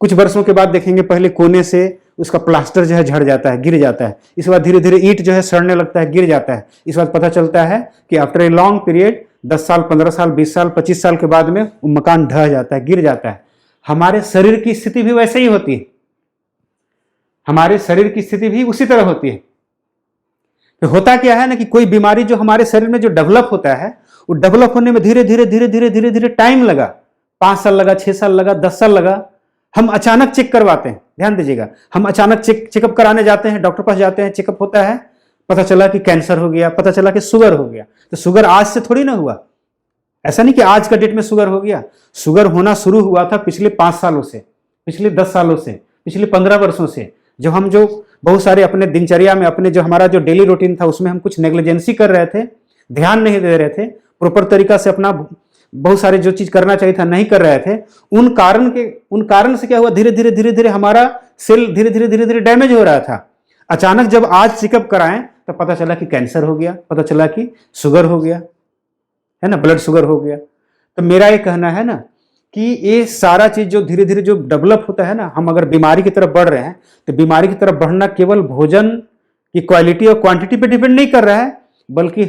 कुछ वर्षों के बाद देखेंगे पहले कोने से उसका प्लास्टर जो है झड़ जाता है, गिर जाता है, इसके बाद धीरे धीरे ईंट जो है सड़ने लगता है, गिर जाता है। इस बात पता चलता है कि आफ्टर ए लॉन्ग पीरियड 10 साल 15 साल 20 साल 25 साल के बाद में वो मकान ढह जाता है, गिर जाता है। हमारे शरीर की स्थिति भी वैसे ही होती है, हमारे शरीर की स्थिति भी उसी तरह होती है। तो होता क्या है ना कि कोई बीमारी जो हमारे शरीर में जो डेवलप होता है, वो डेवलप होने में धीरे धीरे धीरे धीरे धीरे धीरे टाइम लगा, 5 साल लगा, 6 साल लगा, 10 साल लगा। हम अचानक चेक करवाते हैं, ध्यान दीजिएगा, हम अचानक चेकअप कराने जाते हैं, डॉक्टर पास जाते हैं, चेकअप होता है, पता चला कि कैंसर हो गया, पता चला कि शुगर हो गया। तो शुगर आज से थोड़ी ना हुआ, ऐसा नहीं कि आज का डेट में शुगर हो गया। शुगर होना शुरू हुआ था पिछले 5 सालों से, पिछले 10 सालों से, पिछले 15 वर्षों से। जब हम जो बहुत सारे अपने दिनचर्या में, अपने जो हमारा जो डेली रूटीन था उसमें हम कुछ नेग्लिजेंसी कर रहे थे, ध्यान नहीं दे रहे थे, प्रॉपर तरीका से अपना बहुत सारे जो चीज करना चाहिए था नहीं कर रहे थे, उन कारण से क्या हुआ, धीरे धीरे धीरे धीरे हमारा सेल धीरे धीरे धीरे धीरे डैमेज हो रहा था। अचानक जब आज चेकअप कराएं तो पता चला कि कैंसर हो गया, पता चला कि शुगर हो गया, है ना, ब्लड शुगर हो गया। तो मेरा ये कहना है ना कि ये सारा चीज जो धीरे धीरे जो डेवलप होता है ना, हम अगर बीमारी की तरफ बढ़ रहे हैं तो बीमारी की तरफ बढ़ना केवल भोजन की क्वालिटी और क्वांटिटी पे डिपेंड नहीं कर रहा है, बल्कि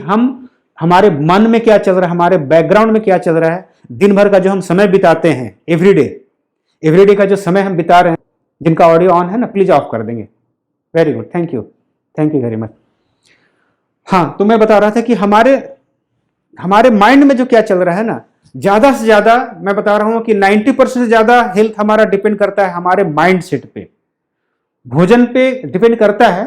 हमारे मन में क्या चल रहा है, हमारे बैकग्राउंड में क्या चल रहा है, दिन भर का जो हम समय बिताते हैं, एवरीडे का जो समय हम बिता रहे हैं। जिनका ऑडियो ऑन है ना, प्लीज ऑफ कर देंगे। Very good, thank you very much. हाँ, तो मैं बता रहा था कि हमारे माइंड में जो क्या चल रहा है ना, ज्यादा से ज्यादा मैं बता रहा हूं कि 90% से ज्यादा हेल्थ हमारा डिपेंड करता है हमारे माइंड सेट पे। भोजन पे डिपेंड करता है,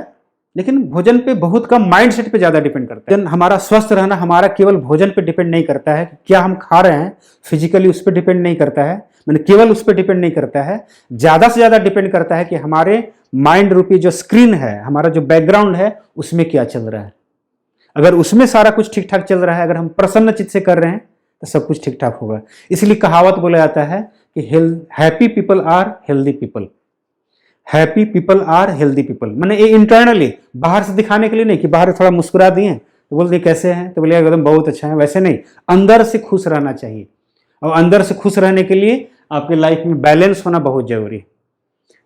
लेकिन भोजन पे बहुत कम माइंड सेट पे ज्यादा डिपेंड करता है। हमारा स्वस्थ रहना हमारा केवल भोजन पे डिपेंड नहीं करता है, क्या हम खा रहे हैं फिजिकली उस पर डिपेंड नहीं करता है, मैंने केवल उस पर डिपेंड नहीं करता है, ज्यादा से ज्यादा डिपेंड करता है कि हमारे माइंड रूपी जो स्क्रीन है, हमारा जो बैकग्राउंड है, उसमें क्या चल रहा है। अगर उसमें सारा कुछ ठीक ठाक चल रहा है, अगर हम प्रसन्न चित्त से कर रहे हैं तो सब कुछ ठीक ठाक होगा। इसलिए कहावत बोला जाता है कि happy people are healthy people, happy people are healthy people. मैंने ये इंटरनली, बाहर से दिखाने के लिए नहीं कि बाहर थोड़ा मुस्कुरा दिए तो बोल दिए कैसे हैं, तो बोले एकदम बहुत अच्छा है, वैसे नहीं, अंदर से खुश रहना चाहिए। और अंदर से खुश रहने के लिए आपके लाइफ में बैलेंस होना बहुत जरूरी है।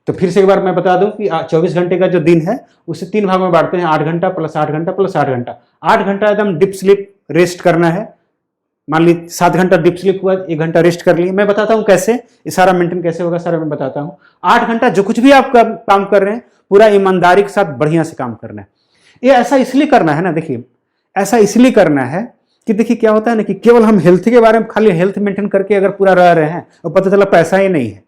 तो फिर से एक बार मैं बता दूं कि 24 घंटे का जो दिन है उसे 3 भाग में बांटते हैं, 8 घंटा प्लस 8 घंटा प्लस 8 घंटा। 8 घंटा एकदम डीप स्लीप रेस्ट करना है। मान ली 7 घंटा डीप स्लीप हुआ, 1 घंटा रेस्ट कर लिए। मैं बताता हूं कैसे ये सारा मेंटेन कैसे होगा, सारा मैं बताता हूं। 8 घंटा जो कुछ भी आप काम कर रहे हैं पूरा ईमानदारी के साथ बढ़िया से काम करना है। ये ऐसा इसलिए करना है ना, देखिए ऐसा इसलिए करना है कि देखिए क्या होता है ना कि केवल हम हेल्थ के बारे में खाली हेल्थ मेंटेन करके अगर पूरा रह रहे हैं और पता चला पैसा ही नहीं है,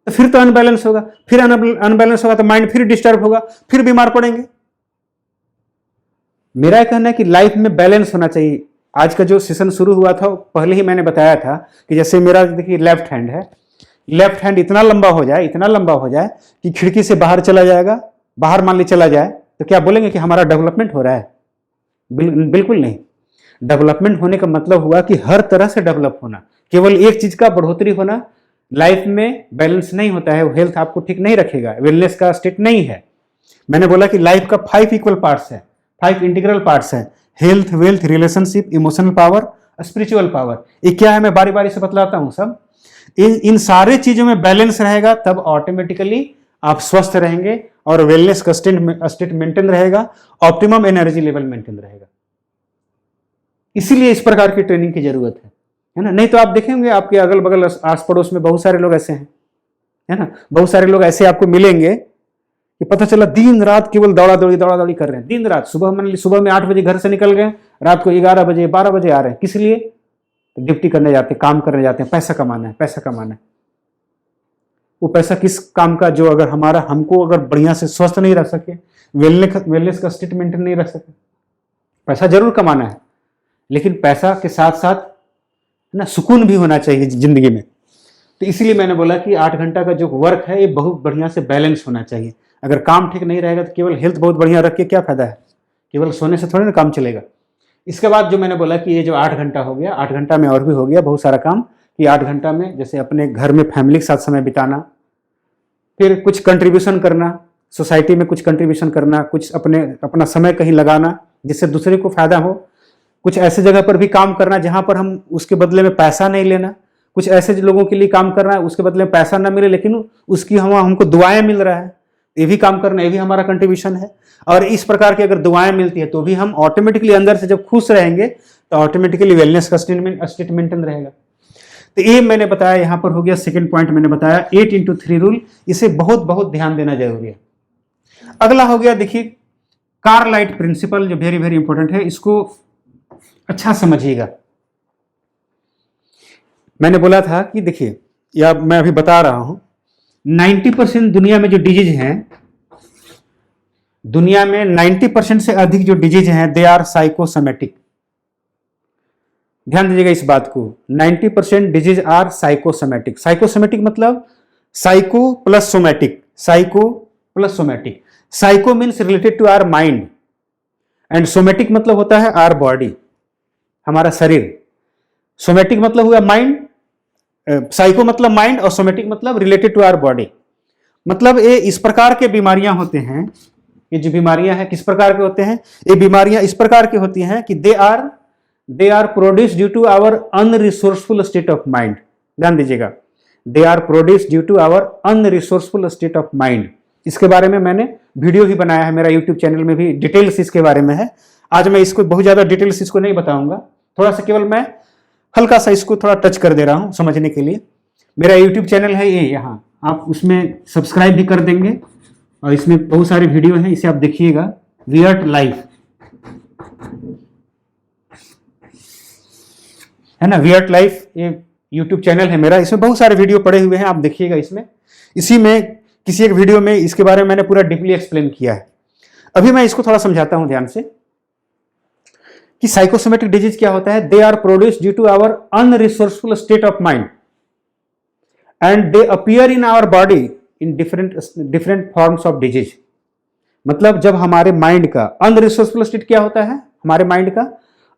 तो फिर तो अनबैलेंस होगा, फिर अनबैलेंस होगा तो माइंड फिर डिस्टर्ब होगा, फिर बीमार पड़ेंगे। मेरा कहना है कि लाइफ में बैलेंस होना चाहिए। आज का जो सेशन शुरू हुआ था पहले ही मैंने बताया था कि जैसे मेरा देखिए लेफ्ट हैंड है, लेफ्ट हैंड इतना लंबा हो जाए कि खिड़की से बाहर चला जाएगा, बाहर मान ली चला जाए, तो क्या बोलेंगे कि हमारा डेवलपमेंट हो रहा है? बिल्कुल नहीं। डेवलपमेंट होने का मतलब हुआ कि हर तरह से डेवलप होना, केवल एक चीज का बढ़ोतरी होना। लाइफ में बैलेंस नहीं होता है, वो हेल्थ आपको ठीक नहीं रखेगा, वेलनेस का स्टेट नहीं है। मैंने बोला कि लाइफ का 5 इक्वल पार्ट्स है, 5 इंटीग्रल पार्ट्स है, health, wealth, relationship, emotional power, spiritual power. ये क्या है मैं बारी बारी से बतलाता हूं सब। इन सारे चीजों में बैलेंस रहेगा तब ऑटोमेटिकली आप स्वस्थ रहेंगे और वेलनेस का स्टेट मेंटेन रहेगा, ऑप्टिमम एनर्जी लेवल मेंटेन रहेगा। इसीलिए इस प्रकार की ट्रेनिंग की जरूरत है ना। नहीं तो आप देखेंगे आपके अगल बगल आस पड़ोस में बहुत सारे लोग ऐसे हैं, है ना, बहुत सारे लोग ऐसे आपको मिलेंगे कि पता चला दिन रात केवल दौड़ा दौड़ी कर रहे हैं, दिन रात। सुबह मान ली सुबह में 8 बजे घर से निकल गए, रात को 11 बजे 12 बजे आ रहे हैं। किस लिए? तो ड्यूटी करने जाते हैं, काम करने जाते हैं, पैसा कमाना है। वो पैसा किस काम का जो अगर हमको अगर बढ़िया से स्वस्थ नहीं रख सके, वेलनेस का स्टेट मेंटेन नहीं रख सके। पैसा जरूर कमाना है, लेकिन पैसा के साथ साथ ना सुकून भी होना चाहिए जिंदगी में। तो इसीलिए मैंने बोला कि 8 घंटा का जो वर्क है ये बहुत बढ़िया से बैलेंस होना चाहिए। अगर काम ठीक नहीं रहेगा तो केवल हेल्थ बहुत बढ़िया रख के क्या फायदा है? केवल सोने से थोड़ी ना काम चलेगा। इसके बाद जो मैंने बोला कि ये जो 8 घंटा हो गया, 8 घंटा में और भी हो गया बहुत सारा काम, कि 8 घंटा में जैसे अपने घर में फैमिली के साथ समय बिताना, फिर कुछ कंट्रीब्यूशन करना, सोसाइटी में कुछ कंट्रीब्यूशन करना, कुछ अपना समय कहीं लगाना जिससे दूसरे को फायदा हो, कुछ ऐसे जगह पर भी काम करना जहां पर हम उसके बदले में पैसा नहीं लेना, कुछ ऐसे लोगों के लिए काम करना उसके बदले में पैसा ना मिले लेकिन उसकी हमको दुआएं मिल रहा है, ये भी काम करना, ये भी हमारा कंट्रीब्यूशन है। और इस प्रकार की अगर दुआएं मिलती है तो भी हम ऑटोमेटिकली अंदर से जब खुश रहेंगे तो ऑटोमेटिकली वेलनेस का स्टेट मेंटेन रहेगा। तो ये मैंने बताया, यहां पर हो गया सेकंड पॉइंट मैंने बताया 8x3 रूल। इसे बहुत बहुत ध्यान देना जरूरी है। अगला हो गया देखिए कार्लाइट प्रिंसिपल जो वेरी वेरी इंपॉर्टेंट है, इसको अच्छा समझिएगा। मैंने बोला था कि देखिए, या मैं अभी बता रहा हूं, 90% दुनिया में जो डिजीज हैं, दुनिया में 90% से अधिक जो डिजीज हैं, दे आर साइकोसोमेटिक। ध्यान दीजिएगा इस बात को, 90% डिजीज आर साइकोसोमेटिक। साइकोसोमेटिक मतलब psycho plus somatic, psycho plus somatic. Psycho means related to our mind and somatic मतलब होता है आवर बॉडी, हमारा शरीर। सोमेटिक मतलब हुआ माइंड, साइको मतलब माइंड, और सोमेटिक मतलब रिलेटेड टू आवर बॉडी। मतलब ये इस प्रकार के बीमारियां होते हैं, ये जो बीमारियां हैं किस प्रकार के होते हैं, ये बीमारियां इस प्रकार की होती हैं कि they are produce due to our unresourceful state of mind. ध्यान दीजिएगा, they are produce due to our unresourceful state of mind. इसके बारे में मैंने वीडियो भी बनाया है, मेरा यूट्यूब चैनल में भी डिटेल्स इसके बारे में है। आज मैं इसको बहुत ज्यादा डिटेल्स इसको नहीं बताऊंगा, थोड़ा सा केवल मैं हल्का सा इसको थोड़ा टच कर दे रहा हूं समझने के लिए। मेरा यूट्यूब चैनल है ये यहाँ, आप उसमें सब्सक्राइब भी कर देंगे और इसमें बहुत सारे वीडियो हैं, इसे आप देखिएगा। वियर्ट लाइफ है ना, वियर्ट लाइफ ये यूट्यूब चैनल है मेरा, इसमें बहुत सारे वीडियो पड़े हुए हैं, आप देखिएगा। इसमें इसी में किसी एक वीडियो में इसके बारे में मैंने पूरा डीपली एक्सप्लेन किया है। अभी मैं इसको थोड़ा समझाता हूं ध्यान से कि साइकोसोमेटिक डिजीज क्या होता है। They are produce due to our unresourceful state of mind and they appear in our body in different forms of disease. मतलब जब हमारे माइंड का अनरिसोर्सफुल स्टेट क्या होता है, हमारे माइंड का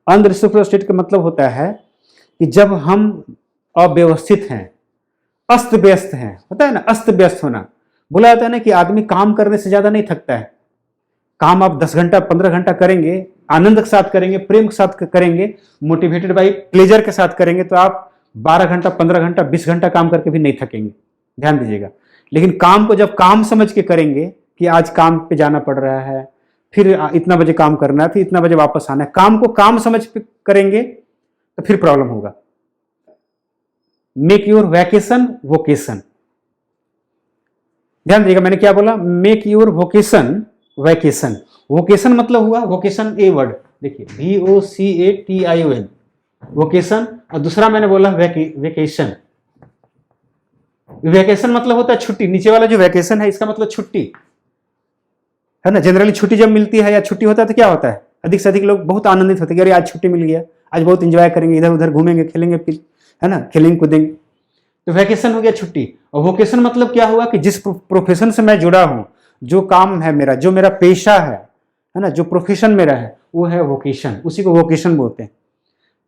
अनरिसोर्सफुल स्टेट का मतलब होता है कि जब हम अव्यवस्थित हैं, अस्त व्यस्त हैं, होता है ना अस्त व्यस्त होना। बोला जाता है ना कि आदमी काम करने से ज्यादा नहीं थकता है। काम आप 10 घंटा 15 घंटा करेंगे, आनंद के साथ करेंगे, प्रेम के साथ करेंगे, मोटिवेटेड बाई प्लेजर के साथ करेंगे, तो आप 12 घंटा 15 घंटा 20 घंटा काम करके भी नहीं थकेंगे। ध्यान दीजिएगा। लेकिन काम को जब काम समझ के करेंगे कि आज काम पे जाना पड़ रहा है, फिर इतना बजे काम करना है, फिर इतना बजे वापस आना है, काम को काम समझ के करेंगे तो फिर प्रॉब्लम होगा। Make your vacation vocation. ध्यान दीजिएगा, मैंने क्या बोला, make your vocation vacation. Vocation मतलब हुआ, वोकेशन ए वर्ड देखिए, VOCATION वोकेशन, और दूसरा मैंने बोला वेकेशन। वेकेशन मतलब होता है छुट्टी। नीचे वाला जो वेकेशन है इसका मतलब छुट्टी है ना। जनरली छुट्टी जब मिलती है या छुट्टी होता है तो क्या होता है, अधिक से अधिक लोग बहुत आनंदित होते हैं कि अरे आज छुट्टी मिल गया, आज बहुत एंजॉय करेंगे, इधर उधर घूमेंगे, खेलेंगे, फिर है ना, खेलेंगे कूदेंगे। तो वैकेशन हो गया छुट्टी। और वोकेशन मतलब क्या हुआ कि जिस प्रोफेशन से मैं जुड़ा हूं, जो काम है मेरा, जो मेरा पेशा है ना, जो प्रोफेशन मेरा है, वो है वोकेशन, उसी को वोकेशन बोलते हैं।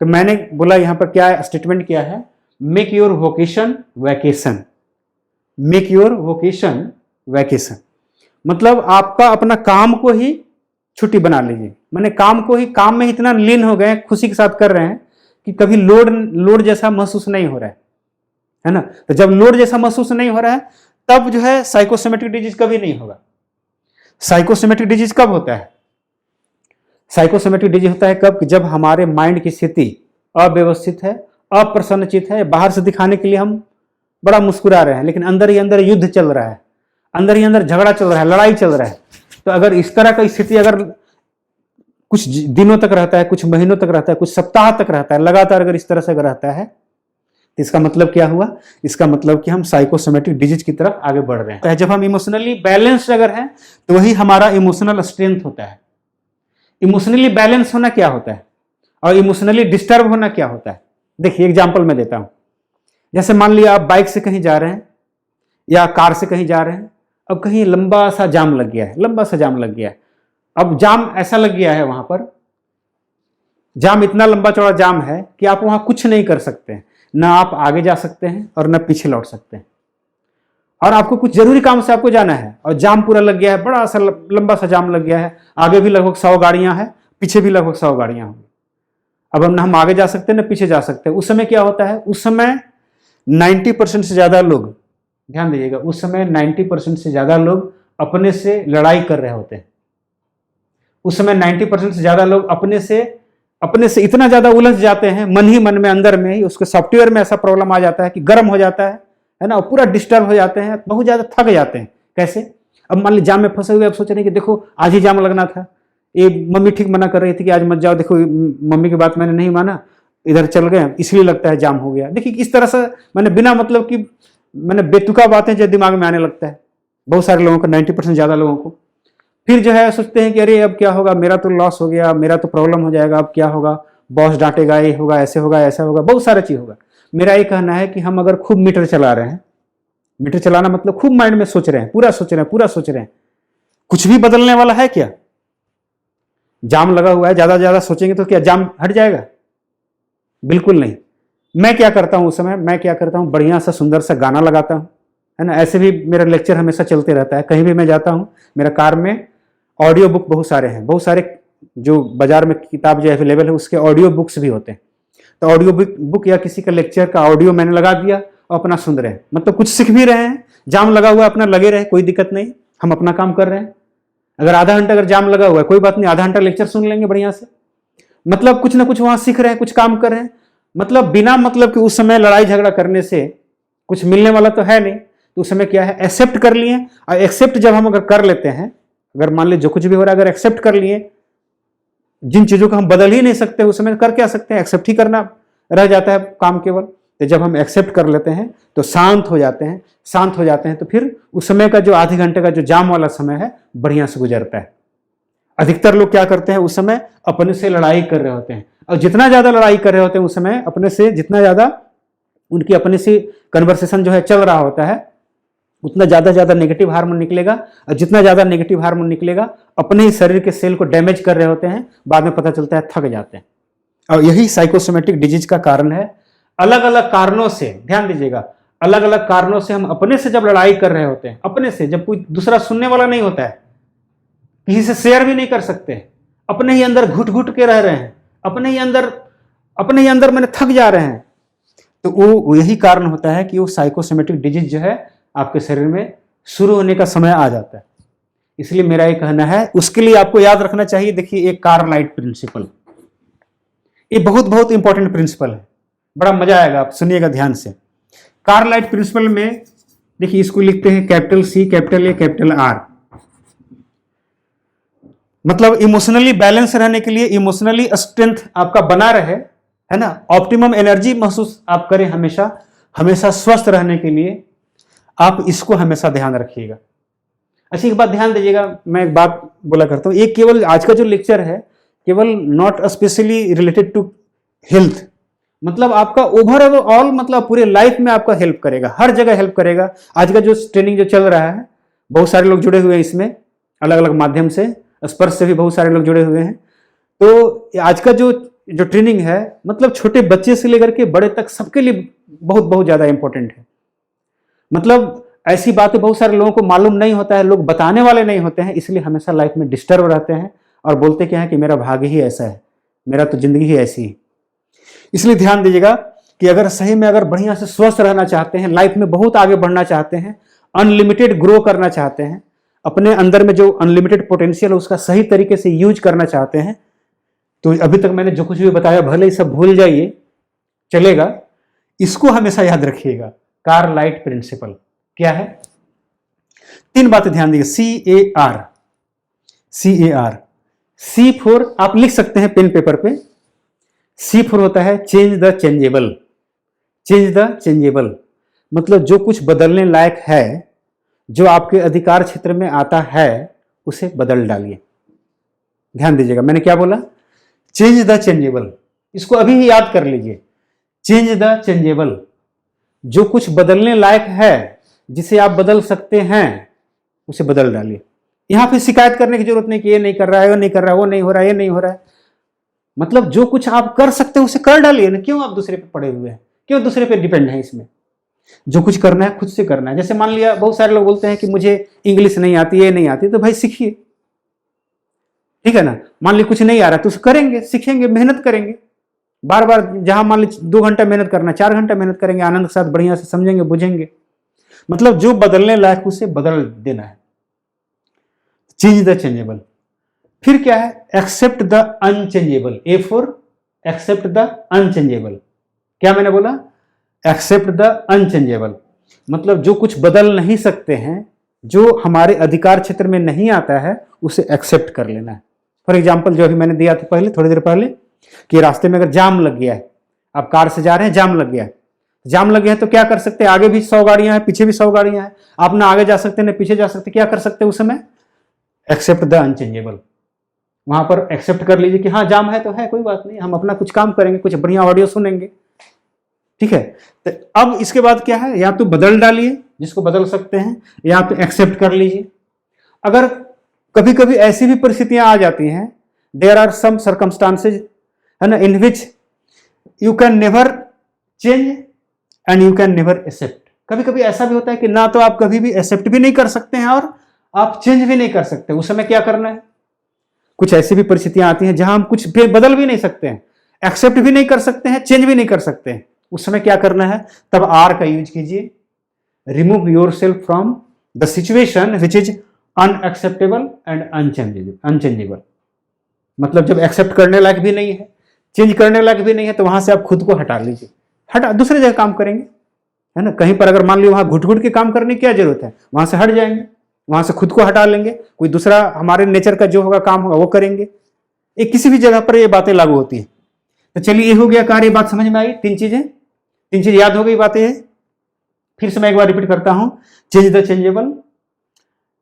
तो मैंने बोला यहां पर क्या स्टेटमेंट किया है, make your vocation vacation. Make your vocation vacation मतलब आपका अपना काम को ही छुट्टी बना लीजिए। मैंने काम को ही, काम में इतना लीन हो गए, खुशी के साथ कर रहे हैं कि कभी लोड जैसा महसूस नहीं हो रहा है ना। तो जब लोड जैसा महसूस नहीं हो रहा है तब जो है साइकोसोमेटिक डिजीज कभी नहीं होगा। साइकोसोमेटिक डिजीज कब होता है, साइकोसोमेटिक डिजीज होता है कब, कि जब हमारे माइंड की स्थिति अव्यवस्थित है, अप्रसन्नचित है, बाहर से दिखाने के लिए हम बड़ा मुस्कुरा रहे हैं, लेकिन अंदर ही अंदर युद्ध चल रहा है, अंदर ही अंदर झगड़ा चल रहा है, लड़ाई चल रहा है। तो अगर इस तरह का स्थिति अगर कुछ दिनों तक रहता है, कुछ महीनों तक रहता है, कुछ सप्ताह तक रहता है, लगातार अगर इस तरह से अगर रहता है, तो इसका मतलब क्या हुआ, इसका मतलब कि हम साइकोसोमेटिक डिजीज की तरफ आगे बढ़ रहे हैं। जब हम इमोशनली बैलेंस्ड अगर हैं तो वही हमारा इमोशनल स्ट्रेंथ होता है। इमोशनली बैलेंस होना क्या होता है और इमोशनली डिस्टर्ब होना क्या होता है, देखिए एग्जांपल मैं देता हूं। जैसे मान लिया आप बाइक से कहीं जा रहे हैं या कार से कहीं जा रहे हैं, अब कहीं लंबा सा जाम लग गया है, लंबा सा जाम लग गया है। अब जाम ऐसा लग गया है, वहां पर जाम इतना लंबा चौड़ा जाम है कि आप वहां कुछ नहीं कर सकते हैं, ना आप आगे जा सकते हैं और ना पीछे लौट सकते हैं। और आपको कुछ जरूरी काम से आपको जाना है और जाम पूरा लग गया है, बड़ा सा लंबा सा जाम लग गया है, आगे भी लगभग 100 गाड़ियां हैं, पीछे भी लगभग 100 गाड़ियां होंगी। अब हम ना हम आगे जा सकते हैं ना पीछे जा सकते हैं। उस समय क्या होता है, उस समय 90% से ज्यादा लोग, ध्यान दीजिएगा, उस समय 90% से ज्यादा लोग अपने से लड़ाई कर रहे होते हैं। उस समय 90% से ज्यादा लोग अपने से इतना ज्यादा उलझ जाते हैं, मन ही मन में, अंदर में ही, उसके सॉफ्टवेयर में ऐसा प्रॉब्लम आ जाता है कि गर्म हो जाता है ना, और पूरा डिस्टर्ब हो जाते हैं, बहुत ज्यादा थक जाते हैं। कैसे, अब मान लीजिए जाम में फंसे हुए, अब सोच रहे हैं कि देखो आज ही जाम लगना था, ये मम्मी ठीक मना कर रही थी कि आज मत जाओ, देखो मम्मी की बात मैंने नहीं माना, इधर चल गए, इसलिए लगता है जाम हो गया। देखिए इस तरह से मैंने बिना मतलब कि मैंने बेतुका बातें जो दिमाग में आने लगता है बहुत सारे लोगों को, 90% ज़्यादा लोगों को। फिर जो है सोचते हैं कि अरे अब क्या होगा, मेरा तो लॉस हो गया, मेरा तो प्रॉब्लम हो जाएगा, अब क्या होगा, बॉस डांटेगा, ये होगा, ऐसे होगा, ऐसा होगा, बहुत सारा चीज़ होगा। मेरा ये कहना है कि हम अगर खूब मीटर चला रहे हैं, मीटर चलाना मतलब खूब माइंड में सोच रहे हैं, पूरा सोच रहे हैं, पूरा सोच रहे हैं, कुछ भी बदलने वाला है क्या? जाम लगा हुआ है, ज्यादा से ज्यादा सोचेंगे तो क्या जाम हट जाएगा? बिल्कुल नहीं। मैं क्या करता हूं उस समय, मैं क्या करता हूं, बढ़िया सा सुंदर सा गाना लगाता हूं, है ना। ऐसे भी मेरा लेक्चर हमेशा चलते रहता है, कहीं भी मैं जाता हूं, मेरा कार में ऑडियो बुक बहुत सारे हैं, बहुत सारे जो बाजार में किताब जो अवेलेबल है उसके ऑडियो बुक्स भी होते हैं। तो ऑडियो बुक या किसी का लेक्चर का ऑडियो मैंने लगा दिया और अपना सुन रहे हैं, मतलब कुछ सीख भी रहे हैं। जाम लगा हुआ है, अपना लगे रहे, कोई दिक्कत नहीं, हम अपना काम कर रहे हैं। अगर आधा घंटा अगर जाम लगा हुआ है कोई बात नहीं, आधा घंटा लेक्चर सुन लेंगे बढ़िया से, मतलब कुछ ना कुछ वहां सीख रहे हैं, कुछ काम कर रहे हैं। मतलब बिना मतलब कि उस समय लड़ाई झगड़ा करने से कुछ मिलने वाला तो है नहीं। तो उस समय क्या है, एक्सेप्ट कर लिए। और एक्सेप्ट जब हम अगर कर लेते हैं, अगर मान लीजिए जो कुछ भी हो रहा है अगर एक्सेप्ट कर लिए, जिन चीजों को हम बदल ही नहीं सकते उस समय कर क्या सकते हैं, एक्सेप्ट ही करना रह जाता है काम केवल। तो जब हम एक्सेप्ट कर लेते हैं तो शांत हो जाते हैं, शांत हो जाते हैं, तो फिर उस समय का जो आधे घंटे का जो जाम वाला समय है बढ़िया से गुजरता है। अधिकतर लोग क्या करते हैं, उस समय अपने से लड़ाई कर रहे होते हैं, और जितना ज्यादा लड़ाई कर रहे होते हैं उस समय अपने से, जितना ज्यादा उनकी अपने से कन्वर्सेशन जो है चल रहा होता है, उतना ज्यादा नेगेटिव हार्मोन निकलेगा। और जितना ज्यादा नेगेटिव हार्मोन निकलेगा, अपने ही शरीर के सेल को डैमेज कर रहे होते हैं, बाद में पता चलता है थक जाते हैं। और यही साइकोसोमेटिक डिजीज का कारण है। अलग अलग कारणों से, ध्यान दीजिएगा, अलग अलग कारणों से हम अपने से जब लड़ाई कर रहे होते हैं, अपने से, जब कोई दूसरा सुनने वाला नहीं होता है, किसी से शेयर भी नहीं कर सकते, अपने ही अंदर घुट घुट के रह रहे हैं, अपने ही अंदर मैंने थक जा रहे हैं, तो वो यही कारण होता है कि वो साइकोसोमेटिक डिजीज जो है आपके शरीर में शुरू होने का समय आ जाता है। इसलिए मेरा ये कहना है, उसके लिए आपको याद रखना चाहिए, देखिए एक कार्लाइट प्रिंसिपल, ये बहुत इंपॉर्टेंट प्रिंसिपल है, बड़ा मजा आएगा, आप सुनिएगा ध्यान से। कार्लाइट प्रिंसिपल में देखिए इसको लिखते हैं capital C, capital A, capital R। मतलब इमोशनली बैलेंस रहने के लिए, इमोशनली स्ट्रेंथ आपका बना रहे, है ना, ऑप्टिमम एनर्जी महसूस आप करें, हमेशा स्वस्थ रहने के लिए आप इसको हमेशा ध्यान रखिएगा। अच्छा एक बात ध्यान दीजिएगा, मैं एक बात बोला करता हूं, ये केवल आज का जो लेक्चर है केवल not specially related to health, मतलब आपका ओवरऑल, मतलब पूरे लाइफ में आपका हेल्प करेगा, हर जगह हेल्प करेगा। आज का जो ट्रेनिंग जो चल रहा है, बहुत सारे लोग जुड़े हुए हैं इसमें, अलग अलग माध्यम से, स्पर्श से भी बहुत सारे लोग जुड़े हुए हैं। तो आज का जो ट्रेनिंग है, मतलब छोटे बच्चे से लेकर के बड़े तक सबके लिए बहुत ज्यादा इंपॉर्टेंट है। मतलब ऐसी बातें बहुत सारे लोगों को मालूम नहीं होता है, लोग बताने वाले नहीं होते हैं, इसलिए हमेशा लाइफ में डिस्टर्ब रहते हैं और बोलते क्या है कि मेरा भाग्य ही ऐसा है, मेरा तो जिंदगी ही ऐसी है। इसलिए ध्यान दीजिएगा कि अगर सही में अगर बढ़िया से स्वस्थ रहना चाहते हैं, लाइफ में बहुत आगे बढ़ना चाहते हैं, अनलिमिटेड ग्रो करना चाहते हैं, अपने अंदर में जो अनलिमिटेड पोटेंशियल है उसका सही तरीके से यूज करना चाहते हैं, तो अभी तक मैंने जो कुछ भी बताया भले ही सब भूल जाइए, चलेगा, इसको हमेशा याद रखिएगा। कार्लाइट प्रिंसिपल क्या है? 3 बातें ध्यान दीजिए। CAR, C फॉर, आप लिख सकते हैं पेन पेपर पे, C फॉर होता है change the changeable. Change the changeable मतलब जो कुछ बदलने लायक है, जो आपके अधिकार क्षेत्र में आता है, उसे बदल डालिए। ध्यान दीजिएगा, मैंने क्या बोला? चेंज द चेंजेबल, इसको अभी ही याद कर लीजिए। चेंज द चेंजेबल, जो कुछ बदलने लायक है, जिसे आप बदल सकते हैं, उसे बदल डालिए। यहां पे शिकायत करने की जरूरत नहीं कि ये नहीं कर रहा है, वो नहीं कर रहा है, वो नहीं हो रहा है, ये नहीं हो रहा है। मतलब जो कुछ आप कर सकते हैं उसे कर डालिए ना, क्यों आप दूसरे पे पड़े हुए हैं, क्यों दूसरे पे डिपेंड है? इसमें जो कुछ करना है खुद से करना है। जैसे मान लिया बहुत सारे लोग बोलते हैं कि मुझे इंग्लिश नहीं आती, ये नहीं आती, तो भाई सीखिए, ठीक है ना। मान ली कुछ नहीं आ रहा तो उसे करेंगे, सीखेंगे, मेहनत करेंगे, बार बार, जहां मान ली 2 घंटा मेहनत करना, 4 घंटा मेहनत करेंगे, आनंद के साथ बढ़िया से समझेंगे, बुझेंगे। मतलब जो बदलने लायक उसे बदल देना है। Change the changeable. फिर क्या है? Accept the unchangeable. A for accept the unchangeable. क्या मैंने बोला? एक्सेप्ट द अनचेंजेबल मतलब जो कुछ बदल नहीं सकते हैं, जो हमारे अधिकार क्षेत्र में नहीं आता है, उसे एक्सेप्ट कर लेना है। फॉर एग्जाम्पल जो अभी मैंने दिया था पहले, थोड़ी देर पहले, कि रास्ते में अगर जाम लग गया है, आप कार से जा रहे हैं, जाम लग गया है, जाम लग गया है तो क्या कर सकते हैं, आगे भी 100 गाड़ियां हैं, पीछे भी 100 गाड़ियां हैं, आप ना आगे जा सकते ना पीछे जा सकते, क्या कर सकते हैं उस समय, एक्सेप्ट द अनचेंजेबल। वहां पर एक्सेप्ट कर लीजिए कि हाँ जाम है तो है, कोई बात नहीं, हम अपना कुछ काम करेंगे, कुछ बढ़िया ऑडियो सुनेंगे, ठीक है। तो अब इसके बाद क्या है, या तो बदल डालिए जिसको बदल सकते हैं, या तो एक्सेप्ट कर लीजिए। अगर कभी कभी ऐसी भी परिस्थितियां आ जाती हैं, देयर आर सम सर्कमस्टांसेज, है ना, in which you can never change and you can never accept. कभी कभी ऐसा भी होता है कि ना तो आप कभी भी एक्सेप्ट भी नहीं कर सकते हैं और आप चेंज भी नहीं कर सकते, उस समय क्या करना है। कुछ ऐसी भी परिस्थितियां आती हैं जहां हम कुछ भी बदल भी नहीं सकते हैं, एक्सेप्ट भी नहीं कर सकते हैं, चेंज भी नहीं कर सकते हैं, उस समय क्या करना है, तब आर का यूज कीजिए, remove yourself from the situation which is unacceptable and unchangeable. मतलब जब एक्सेप्ट करने लायक भी नहीं है, चेंज करने लायक भी नहीं है, तो वहां से आप खुद को हटा लीजिए, हटा दूसरी जगह काम करेंगे, है ना। कहीं पर अगर मान लीजिए वहां घुट घुट के काम करने की क्या जरूरत है, वहां से हट जाएंगे, वहां से खुद को हटा लेंगे, कोई दूसरा हमारे नेचर का जो होगा काम होगा वो करेंगे। एक किसी भी जगह पर ये बातें लागू होती है। तो चलिए ये हो गया कार्य, बात समझ में आई, तीन चीज याद हो गई बातें। फिर से मैं एक बार रिपीट करता हूं, change the changeable,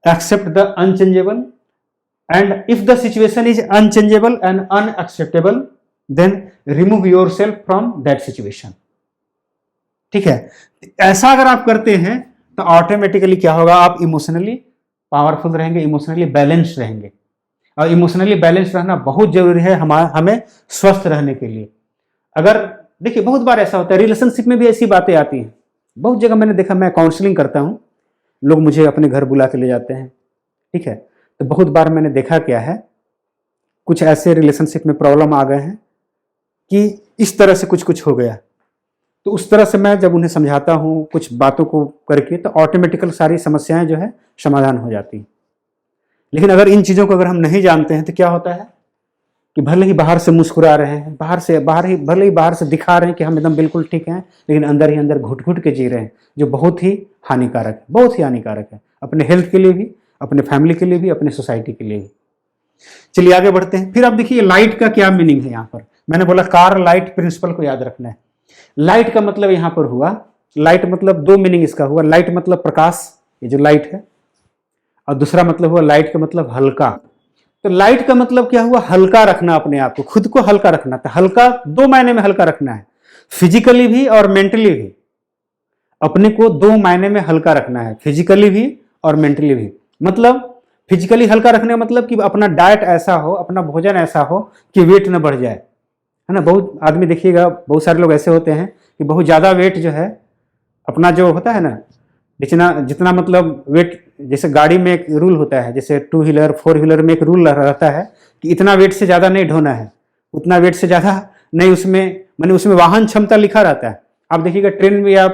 accept the unchangeable, and if the situation is unchangeable and unacceptable then remove yourself from that situation. ठीक है, ऐसा अगर आप करते हैं तो ऑटोमेटिकली क्या होगा, आप इमोशनली पावरफुल रहेंगे, इमोशनली बैलेंस्ड रहेंगे। और इमोशनली बैलेंस्ड रहना बहुत जरूरी है हमें स्वस्थ रहने के लिए। अगर देखिए बहुत बार ऐसा होता है, रिलेशनशिप में भी ऐसी बातें आती हैं, बहुत जगह मैंने देखा, मैं काउंसलिंग करता हूं, लोग मुझे अपने घर बुला के ले जाते हैं, ठीक है। तो बहुत बार मैंने देखा क्या है, कुछ ऐसे रिलेशनशिप में प्रॉब्लम आ गए हैं कि इस तरह से कुछ हो गया, तो उस तरह से मैं जब उन्हें समझाता हूं कुछ बातों को करके, तो ऑटोमेटिकल सारी समस्याएं जो है समाधान हो जाती हैं। लेकिन अगर इन चीज़ों को अगर हम नहीं जानते हैं तो क्या होता है कि भले ही बाहर से मुस्कुरा रहे हैं, भले ही बाहर से दिखा रहे हैं कि हम एकदम बिल्कुल ठीक हैं, लेकिन अंदर ही अंदर घुट घुट के जी रहे हैं, जो बहुत ही हानिकारक है, बहुत ही हानिकारक है, अपने हेल्थ के लिए भी, अपने फैमिली के लिए भी, अपने सोसाइटी के लिए भी। चलिए आगे बढ़ते हैं। फिर आप देखिए लाइट का क्या मीनिंग है। यहाँ पर मैंने बोला कार्ल लाइट प्रिंसिपल को याद रखना है। लाइट का मतलब यहां पर हुआ, लाइट मतलब दो मीनिंग इसका हुआ, लाइट मतलब प्रकाश, ये जो लाइट है, और दूसरा मतलब हुआ लाइट का मतलब हल्का। तो लाइट का मतलब क्या हुआ, हल्का रखना, अपने आप को, खुद को हल्का रखना। तो हल्का दो मायने में हल्का रखना है, फिजिकली भी और मेंटली भी। अपने को दो मायने में हल्का रखना है, फिजिकली भी और मेंटली भी। मतलब फिजिकली हल्का रखने का मतलब कि अपना डाइट ऐसा हो, अपना भोजन ऐसा हो कि वेट न बढ़ जाए, है ना। बहुत आदमी देखिएगा, बहुत सारे लोग ऐसे होते हैं कि बहुत ज़्यादा वेट जो है अपना जो होता है ना, जितना मतलब वेट, जैसे गाड़ी में एक रूल होता है, जैसे 2 व्हीलर 4 व्हीलर में एक रूल रहता है कि इतना वेट से ज़्यादा नहीं ढोना है, उतना वेट से ज़्यादा नहीं, उसमें वाहन क्षमता लिखा रहता है। आप देखिएगा ट्रेन में या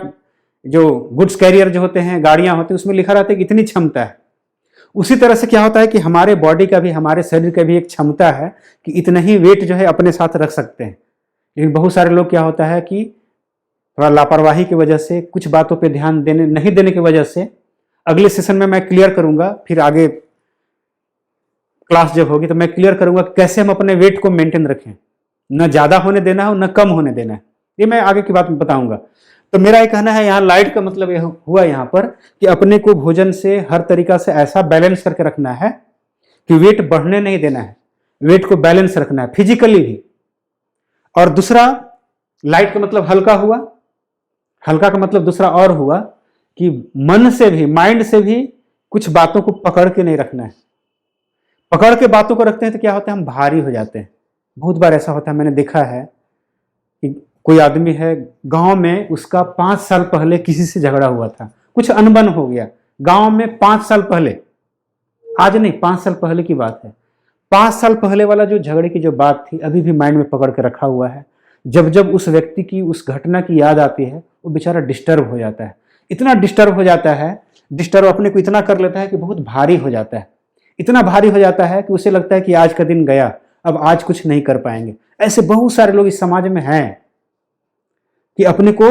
जो गुड्स कैरियर जो होते हैं, गाड़ियाँ होती हैं, उसमें लिखा रहता है कि इतनी क्षमता है। उसी तरह से क्या होता है कि हमारे बॉडी का भी, हमारे शरीर का भी एक क्षमता है कि इतना ही वेट जो है अपने साथ रख सकते हैं। लेकिन बहुत सारे लोग क्या होता है कि थोड़ा लापरवाही की वजह से, कुछ बातों पे ध्यान नहीं देने की वजह से, अगले सेशन में मैं क्लियर करूंगा, फिर आगे क्लास जब होगी तो मैं क्लियर करूंगा कैसे हम अपने वेट को मेंटेन रखें, न ज़्यादा होने देना है न कम होने देना है, ये मैं आगे की बात में बताऊंगा। तो मेरा ये कहना है, यहाँ लाइट का मतलब यह हुआ यहाँ पर कि अपने को भोजन से हर तरीका से ऐसा बैलेंस करके रखना है कि वेट बढ़ने नहीं देना है, वेट को बैलेंस रखना है फिजिकली भी। और दूसरा, लाइट का मतलब हल्का हुआ, हल्का का मतलब दूसरा और हुआ कि मन से भी, माइंड से भी कुछ बातों को पकड़ के नहीं रखना है। पकड़ के बातों को रखते हैं तो क्या होता है, हम भारी हो जाते हैं। बहुत बार ऐसा होता है, मैंने देखा है कि कोई आदमी है गांव में, उसका 5 साल पहले किसी से झगड़ा हुआ था, कुछ अनबन हो गया गांव में 5 साल पहले, आज नहीं 5 साल पहले की बात है। 5 साल पहले वाला जो झगड़े की जो बात थी अभी भी माइंड में पकड़ के रखा हुआ है। जब जब उस व्यक्ति की, उस घटना की याद आती है, वो बेचारा डिस्टर्ब हो जाता है, इतना डिस्टर्ब हो जाता है, डिस्टर्ब अपने को इतना कर लेता है कि बहुत भारी हो जाता है, इतना भारी हो जाता है कि उसे लगता है कि आज का दिन गया, अब आज कुछ नहीं कर पाएंगे। ऐसे बहुत सारे लोग इस समाज में हैं कि अपने को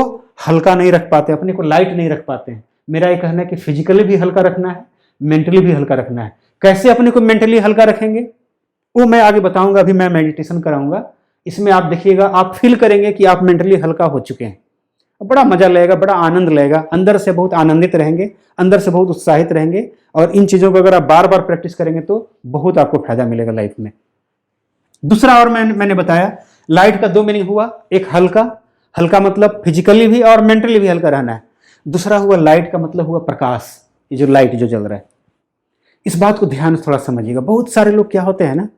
हल्का नहीं रख पाते, अपने को लाइट नहीं रख पाते हैं। मेरा ये कहना है कि फिजिकली भी हल्का रखना है, मेंटली भी हल्का रखना है। कैसे अपने को मेंटली हल्का रखेंगे, वो मैं आगे बताऊंगा, अभी मैं मेडिटेशन कराऊंगा। इसमें आप देखिएगा, आप फील करेंगे कि आप मेंटली हल्का हो चुके हैं। बड़ा मजा लगेगा, बड़ा आनंद लगेगा, अंदर से बहुत आनंदित रहेंगे, अंदर से बहुत उत्साहित रहेंगे। और इन चीजों को अगर आप बार बार प्रैक्टिस करेंगे तो बहुत आपको फायदा मिलेगा लाइफ में। दूसरा, और मैंने बताया लाइट का दो मीनिंग हुआ, एक हल्का, हल्का मतलब फिजिकली भी और मेंटली भी हल्का रहना है। दूसरा हुआ लाइट का मतलब हुआ प्रकाश, ये जो लाइट जो जल रहा है। इस बात को ध्यान से थोड़ा समझिएगा। बहुत सारे लोग क्या होते हैं ना,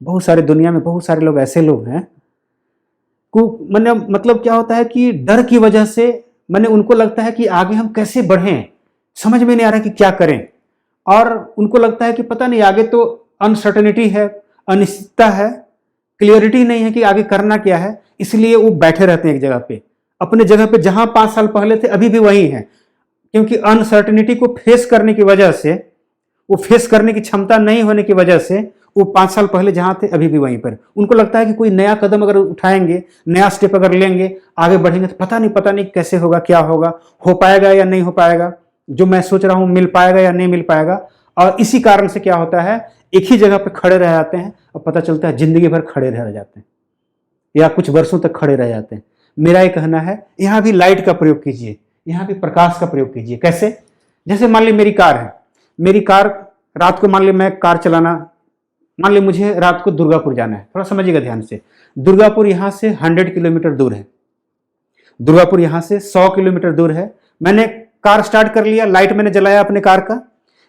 बहुत सारे दुनिया में बहुत सारे लोग ऐसे लोग हैं को मैंने मतलब क्या होता है कि डर की वजह से मैंने उनको लगता है कि आगे हम कैसे बढ़ें, समझ में नहीं आ रहा कि क्या करें। और उनको लगता है कि पता नहीं आगे तो अनसर्टेनिटी है, अनिश्चितता है, क्लियरिटी नहीं है कि आगे करना क्या है। इसलिए वो बैठे रहते हैं एक जगह पे, अपने जगह पे जहां 5 साल पहले थे अभी भी वही हैं। क्योंकि अनसर्टेनिटी को फेस करने की वजह से, वो फेस करने की क्षमता नहीं होने की वजह से वो 5 साल पहले जहां थे अभी भी वहीं पर। उनको लगता है कि कोई नया कदम अगर उठाएंगे, नया स्टेप अगर लेंगे, आगे बढ़ेंगे तो पता नहीं कैसे होगा, क्या होगा, हो पाएगा या नहीं हो पाएगा, जो मैं सोच रहा हूं मिल पाएगा या नहीं मिल पाएगा। और इसी कारण से क्या होता है, एक ही जगह पर खड़े रह जाते हैं और पता चलता है जिंदगी भर खड़े रह जाते हैं या कुछ वर्षों तक खड़े रह जाते हैं। मेरा ये कहना है, यहां भी लाइट का प्रयोग कीजिए, यहां भी प्रकाश का प्रयोग कीजिए। कैसे? जैसे मान ली मेरी कार है, मेरी कार रात को, मान ली मैं कार चलाना, मान ली मुझे रात को दुर्गापुर जाना है। थोड़ा समझिएगा ध्यान से। दुर्गापुर यहां से 100 किलोमीटर दूर है, दुर्गापुर यहां से 100 किलोमीटर दूर है। मैंने कार स्टार्ट कर लिया, लाइट मैंने जलाया अपने कार का,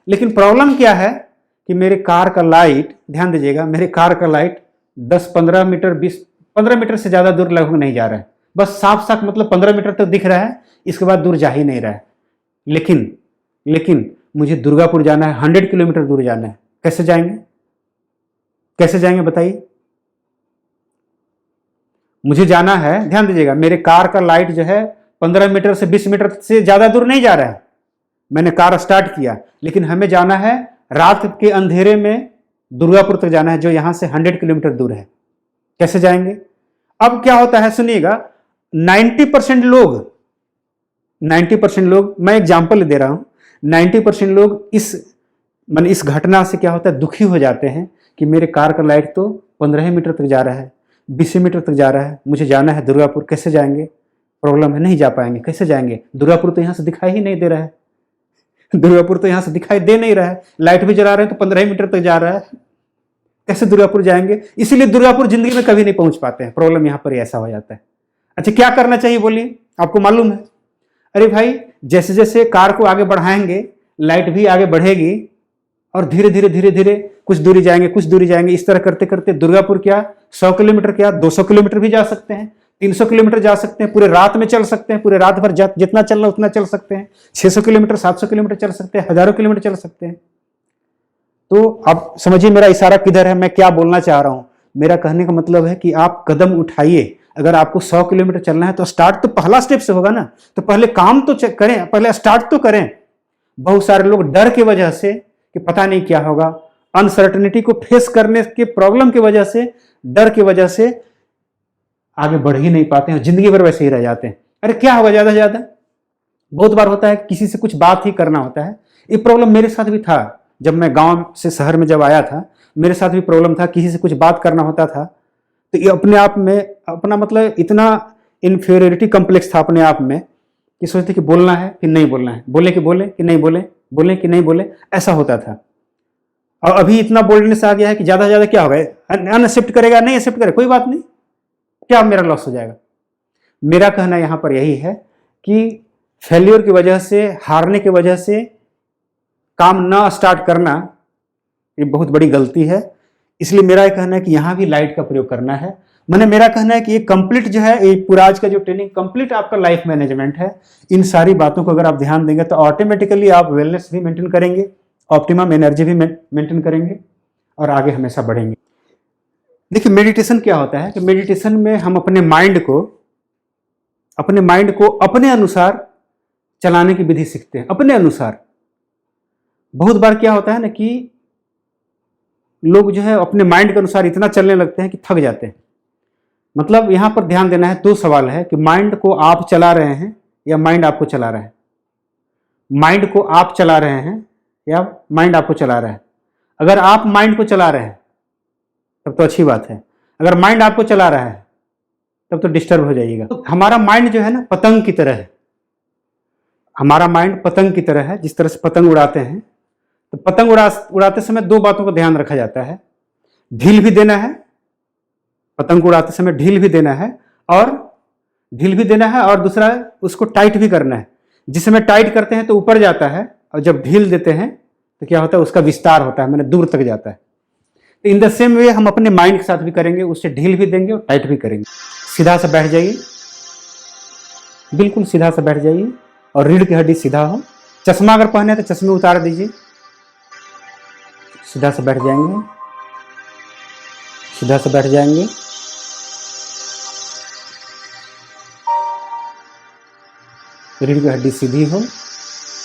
लेकिन प्रॉब्लम क्या है कि मेरे कार का लाइट, ध्यान दीजिएगा, मेरे कार का लाइट 10-15 मीटर, 20-15 मीटर से ज्यादा दूर लगभग नहीं जा रहा है। बस साफ साफ मतलब 15 मीटर तक दिख रहा है, इसके बाद दूर जा ही नहीं रहा है। लेकिन मुझे दुर्गापुर जाना है, 100 किलोमीटर दूर जाना है। कैसे जाएंगे? कैसे जाएंगे बताइए? मुझे जाना है, ध्यान दीजिएगा, मेरे कार का लाइट जो है 15 मीटर से 20 मीटर से ज्यादा दूर नहीं जा रहा है। मैंने कार स्टार्ट किया, लेकिन हमें जाना है रात के अंधेरे में दुर्गापुर तक जाना है, जो यहां से 100 किलोमीटर दूर है। कैसे जाएंगे? अब क्या होता है सुनिएगा, 90% लोग, मैं एग्जाम्पल दे रहा हूं, 90% लोग इस घटना से क्या होता है, दुखी हो जाते हैं कि मेरे कार का लाइट तो 15 मीटर तक जा रहा है, 20 मीटर तक जा रहा है, मुझे जाना है दुर्गापुर, कैसे जाएंगे? प्रॉब्लम है, नहीं जा पाएंगे। कैसे जाएंगे? दुर्गापुर तो यहां से दिखाई ही नहीं दे रहा है, दुर्गापुर तो यहां से दिखाई दे नहीं रहा है, लाइट भी जला रहे हैं तो 15 मीटर तक जा रहा है, कैसे दुर्गापुर जाएंगे? इसीलिए दुर्गापुर जिंदगी में कभी नहीं पहुंच पाते हैं। प्रॉब्लम यहां पर ऐसा हो जाता है। अच्छा, क्या करना चाहिए बोलिए? आपको मालूम है? अरे भाई, जैसे जैसे कार को आगे बढ़ाएंगे, लाइट भी आगे बढ़ेगी और धीरे धीरे कुछ दूरी जाएंगे। इस तरह करते करते दुर्गापुर क्या 100 किलोमीटर, क्या 200 किलोमीटर भी जा सकते हैं, 300 किलोमीटर जा सकते हैं, पूरे रात में चल सकते हैं, पूरे रात भर जितना चलना उतना चल सकते हैं, 600 किलोमीटर, 700 किलोमीटर चल सकते हैं, हजारों किलोमीटर चल सकते हैं। तो आप समझिए मेरा इशारा किधर है, मैं क्या बोलना चाह रहा हूं। मेरा कहने का मतलब है कि आप कदम उठाइए। अगर आपको 100 किलोमीटर चलना है तो स्टार्ट तो पहला स्टेप से होगा ना, तो पहले काम तो करें, पहले स्टार्ट तो करें। बहुत सारे लोग डर की वजह से कि पता नहीं क्या होगा, अनसर्टेनिटी को फेस करने के प्रॉब्लम की वजह से, डर की वजह से आगे बढ़ ही नहीं पाते हैं, जिंदगी भर वैसे ही रह जाते हैं। अरे क्या होगा, ज्यादा से ज्यादा बहुत बार होता है किसी से कुछ बात ही करना होता है। ये प्रॉब्लम मेरे साथ भी था, जब मैं गांव से शहर में जब आया था, मेरे साथ भी प्रॉब्लम था। किसी से कुछ बात करना होता था तो ये अपने आप में अपना मतलब इतना इन्फीरियरिटी कम्प्लेक्स था अपने आप में कि सोचते कि बोलना है कि नहीं बोलना है, बोले कि बोले कि नहीं बोले, बोले कि नहीं बोले, ऐसा होता था। और अभी इतना बोलने से आ गया है कि ज्यादा से ज्यादा क्या होगा, अनएक्सेप्ट करेगा, नहीं एक्सेप्ट करे कोई बात नहीं, क्या मेरा लॉस हो जाएगा। मेरा कहना यहां पर यही है कि फेल्योर की वजह से, हारने की वजह से काम ना स्टार्ट करना ये बहुत बड़ी गलती है। इसलिए मेरा यह कहना है कि यहां भी लाइट का प्रयोग करना है। मैंने मेरा कहना है कि ये कंप्लीट जो है, ये पूरा आज का जो ट्रेनिंग कंप्लीट आपका लाइफ मैनेजमेंट है। इन सारी बातों को अगर आप ध्यान देंगे तो ऑटोमेटिकली आप वेलनेस भी मेंटेन करेंगे, ऑप्टिमम एनर्जी भी मेंटेन करेंगे और आगे हमेशा बढ़ेंगे। देखिए मेडिटेशन क्या होता है कि मेडिटेशन में हम अपने माइंड को अपने अनुसार चलाने की विधि सीखते हैं, अपने अनुसार। बहुत बार क्या होता है ना कि लोग जो है अपने माइंड के अनुसार इतना चलने लगते हैं कि थक जाते हैं। मतलब यहां पर ध्यान देना है, दो सवाल है कि माइंड को आप चला रहे हैं या माइंड आपको चला रहा है। माइंड को आप चला रहे हैं या माइंड आपको चला रहा है। अगर आप माइंड को चला रहे हैं तब तो अच्छी बात है। अगर माइंड आपको चला रहा है तब तो डिस्टर्ब हो जाइएगा। तो हमारा माइंड जो है ना पतंग की तरह है। हमारा माइंड पतंग की तरह है। जिस तरह से पतंग उड़ाते हैं, तो पतंग उड़ाते समय दो बातों का ध्यान रखा जाता है। ढील भी देना है, पतंग को उड़ाते समय ढील भी देना है, और दूसरा उसको टाइट भी करना है। जिस समय टाइट करते हैं तो ऊपर जाता है, और जब ढील देते हैं तो क्या होता है, उसका विस्तार होता है, मैंने दूर तक जाता है। तो इन द सेम वे हम अपने माइंड के साथ भी करेंगे, उससे ढील भी देंगे और टाइट भी करेंगे। सीधा से बैठ जाइए, बिल्कुल सीधा से बैठ जाइए, और रीढ़ की हड्डी सीधा हो। चश्मा अगर पहने तो चश्मे उतार दीजिए। सीधा से बैठ जाएंगे, सीधा से बैठ जाएंगे। रीढ़ की हड्डी सीधी हो,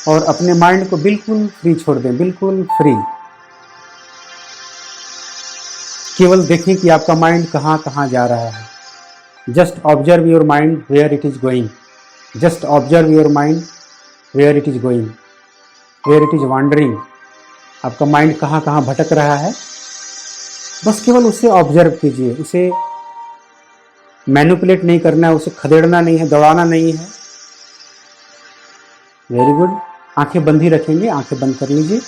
और अपने माइंड को बिल्कुल फ्री छोड़ दें, बिल्कुल फ्री। केवल देखें कि आपका माइंड कहाँ कहाँ जा रहा है। Just observe your mind where it is going. Just observe your mind where it is going, where it is wandering. आपका माइंड कहाँ कहाँ भटक रहा है, बस केवल उसे ऑब्जर्व कीजिए। उसे मैनिपुलेट नहीं करना है, उसे खदेड़ना नहीं है, दौड़ाना नहीं है। Very good. आंखें बंद ही रखेंगे, आंखें बंद कर लीजिए,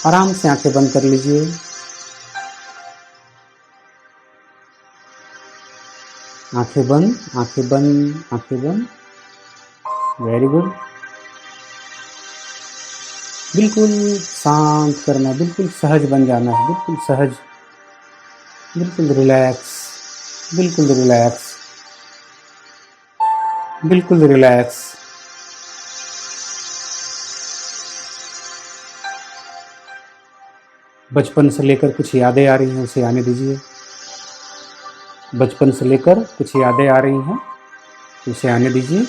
आराम से आंखें बंद कर लीजिए। आंखें बंद, आंखें बंद, आंखें बंद। Very good. बिल्कुल शांत करना, बिल्कुल सहज बन जाना है, बिल्कुल सहज, बिल्कुल रिलैक्स, बिल्कुल रिलैक्स, बिल्कुल रिलैक्स। बचपन से लेकर कुछ यादें आ रही हैं, उसे आने दीजिए। बचपन से लेकर कुछ यादें आ रही हैं, उसे आने दीजिए।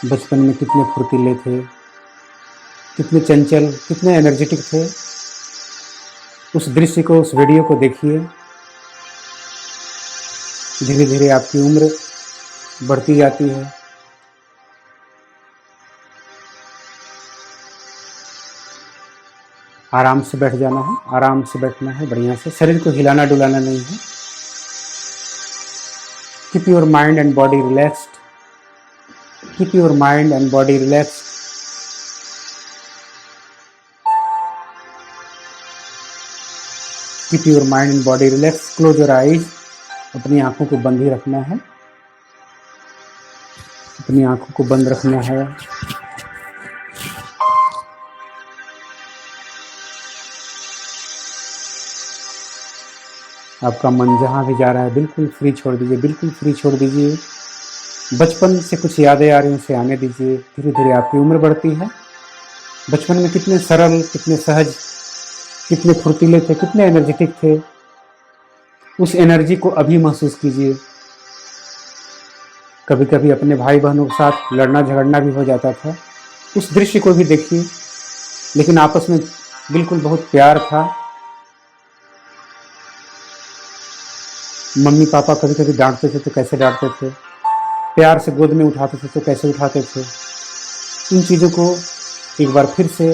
बचपन में कितने फुर्तीले थे, कितने चंचल, कितने एनर्जेटिक थे। उस दृश्य को, उस वीडियो को देखिए। धीरे धीरे आपकी उम्र बढ़ती जाती है। आराम से बैठ जाना है, आराम से बैठना है, बढ़िया से। शरीर को हिलाना डुलाना नहीं है। Keep your mind and body relaxed. Keep your mind and body relaxed. Keep your mind and body relax. Close your eyes. अपनी आंखों को बंद ही रखना है, अपनी आंखों को बंद रखना है। आपका मन जहाँ भी जा रहा है बिल्कुल फ्री छोड़ दीजिए, बिल्कुल फ्री छोड़ दीजिए। बचपन से कुछ यादें आ रही हैं, उसे आने दीजिए। धीरे धीरे आपकी उम्र बढ़ती है। बचपन में कितने सरल, कितने सहज, कितने फुर्तीले थे, कितने एनर्जेटिक थे। उस एनर्जी को अभी महसूस कीजिए। कभी कभी अपने भाई बहनों के साथ लड़ना झगड़ना भी हो जाता था, उस दृश्य को भी देखिए, लेकिन आपस में बिल्कुल बहुत प्यार था। मम्मी पापा कभी कभी डांटते थे तो कैसे डांटते थे, प्यार से गोद में उठाते थे तो कैसे उठाते थे। इन चीज़ों को एक बार फिर से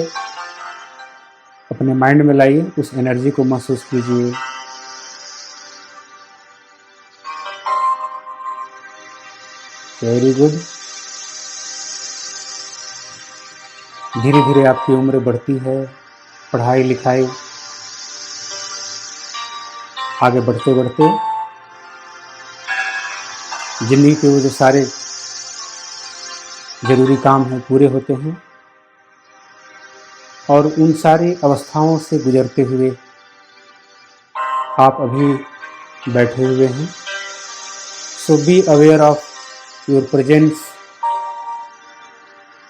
अपने माइंड में लाइए, उस एनर्जी को महसूस कीजिए। Very good. धीरे धीरे आपकी उम्र बढ़ती है। पढ़ाई लिखाई आगे बढ़ते बढ़ते जिंदगी के वो जो सारे जरूरी काम हैं पूरे होते हैं, और उन सारी अवस्थाओं से गुजरते हुए आप अभी बैठे हुए हैं। So be aware of your presence,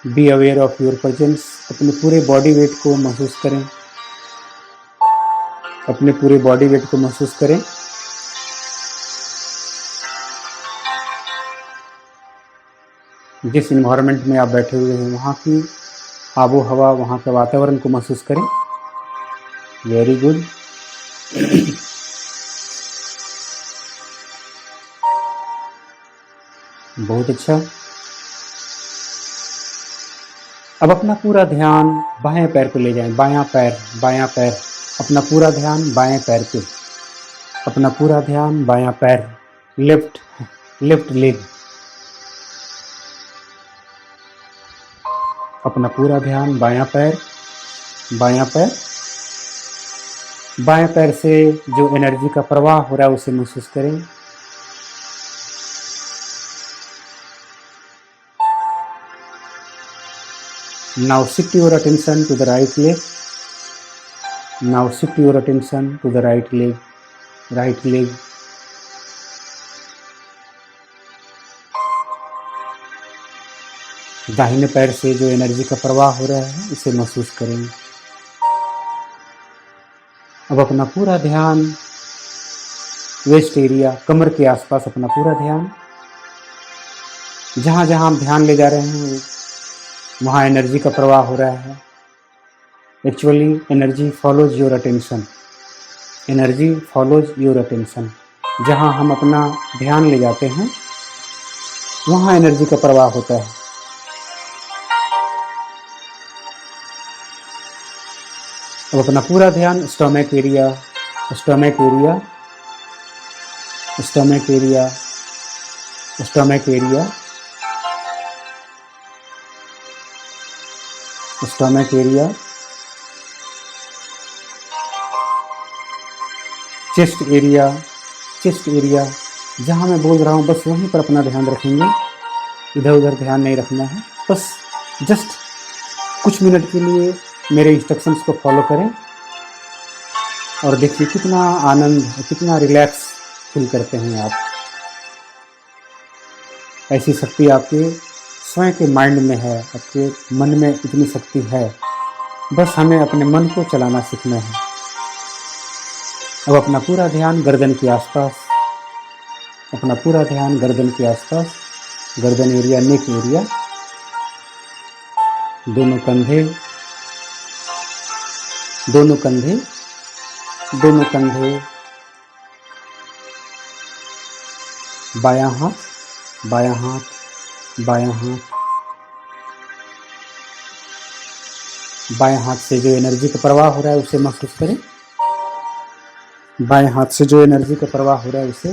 be aware of your presence. अपने पूरे बॉडी वेट को महसूस करें, अपने पूरे बॉडी वेट को महसूस करें। जिस इन्वायरमेंट में आप बैठे हुए हैं वहाँ की आबो हवा, वहाँ के वातावरण को महसूस करें। Very good. बहुत अच्छा। अब अपना पूरा ध्यान बाएं पैर पे ले जाएं। बायां पैर, बायां पैर, अपना पूरा ध्यान बाएं पैर पे, अपना पूरा ध्यान बायां पैर, लेफ्ट लेफ्ट लेग, अपना पूरा ध्यान बायां पैर, बायां पैर, बाएं पैर से जो एनर्जी का प्रवाह हो रहा है उसे महसूस करें। Now shift your attention to the right leg. Now shift your attention to the right leg, right leg. दाहिने पैर से जो एनर्जी का प्रवाह हो रहा है उसे महसूस करें। अब अपना पूरा ध्यान वेस्ट एरिया, कमर के आसपास अपना पूरा ध्यान, जहां जहां हम ध्यान ले जा रहे हैं वहां एनर्जी का प्रवाह हो रहा है। Actually energy follows your attention, energy follows your attention. जहां हम अपना ध्यान ले जाते हैं वहां एनर्जी का प्रवाह होता है। अब अपना पूरा ध्यान stomach area, stomach area, stomach area, stomach area, stomach area, chest area, chest area. जहां मैं बोल रहा हूं बस वहीं पर अपना ध्यान रखेंगे, इधर उधर ध्यान नहीं रखना है। बस जस्ट कुछ मिनट के लिए मेरे इंस्ट्रक्शंस को फॉलो करें और देखिए कितना आनंद, कितना रिलैक्स फील करते हैं आप। ऐसी शक्ति आपके स्वयं के माइंड में है, आपके मन में इतनी शक्ति है, बस हमें अपने मन को चलाना सीखना है। अब अपना पूरा ध्यान गर्दन के आसपास, अपना पूरा ध्यान गर्दन के आसपास, गर्दन एरिया, नेक एरिया, दोनों कंधे, दोनों कंधे, दोनों कंधे, बायां हाथ, बायां हाथ, बायां हाथ, बाएं हाथ से जो एनर्जी का प्रवाह हो रहा है उसे महसूस करें। बाएं हाथ से जो एनर्जी का प्रवाह हो रहा है उसे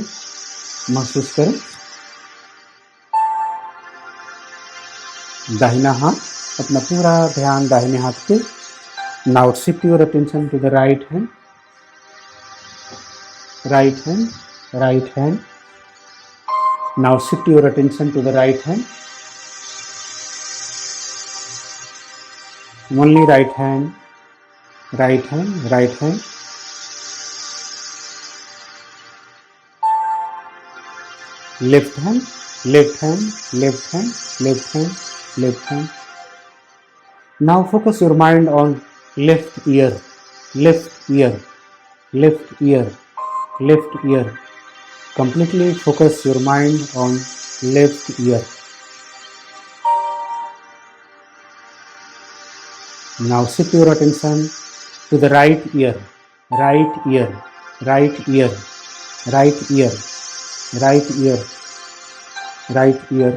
महसूस करें। दाहिना हाथ, अपना पूरा ध्यान दाहिने हाथ पे। Now shift your attention to the right hand, right hand, right hand. Now shift your attention to the right hand, only right hand, right hand, right hand. Left hand, left hand, left hand, left hand, left hand. Now focus your mind on left ear, left ear, left ear, left ear. Completely focus your mind on left ear. Now shift your attention to the right ear, right ear, right ear, right ear, right ear, right ear.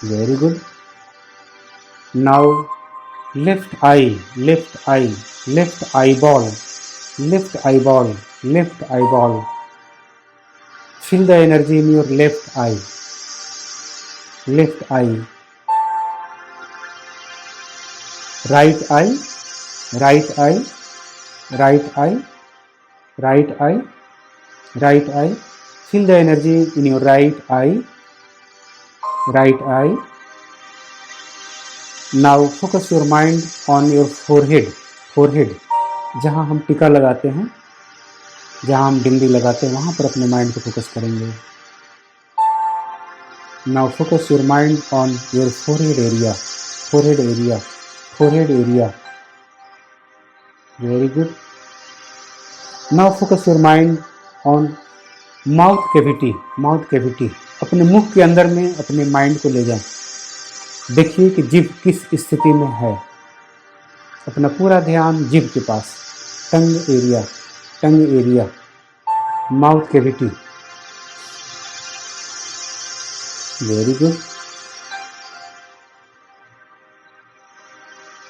Very good. Now left eye, left eye, left eyeball, left eyeball, left eyeball. Feel the energy in your left eye, left eye. Right eye, right eye, right eye, right eye, right eye. Feel the energy in your right eye, right eye. Now focus your mind on your forehead, forehead. जहाँ हम टीका लगाते हैं, जहाँ हम बिंदी लगाते हैं वहाँ पर अपने माइंड को फोकस करेंगे। Now focus your mind on your forehead area, forehead area, forehead area. Very good. Now focus your mind on mouth cavity, mouth cavity. अपने मुख के अंदर में अपने माइंड को ले जाएं। देखिए कि जीभ किस स्थिति में है। अपना पूरा ध्यान जीभ के पास, tongue area, tongue area, mouth cavity. Very good.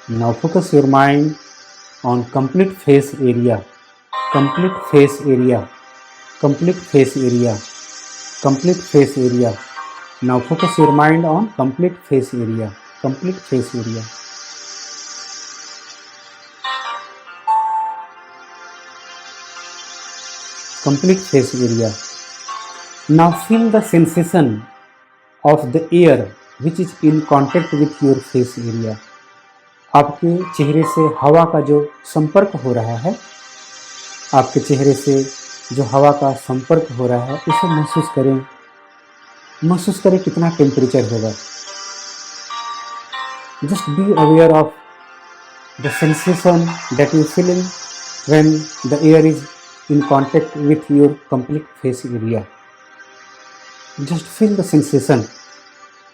Now focus your mind on complete face area, complete face area, complete face area, complete face area. Now focus your mind on complete face area, complete face area. Complete face area. Now feel the sensation of the air which is in contact with your face area. आपके चेहरे से हवा का जो संपर्क हो रहा है, आपके चेहरे से जो हवा का संपर्क हो रहा है उसे महसूस करें। महसूस करें कितना टेम्परेचर होगा। Just be aware of the sensation that you feeling when the air is in contact with your complete face area. Just feel the sensation,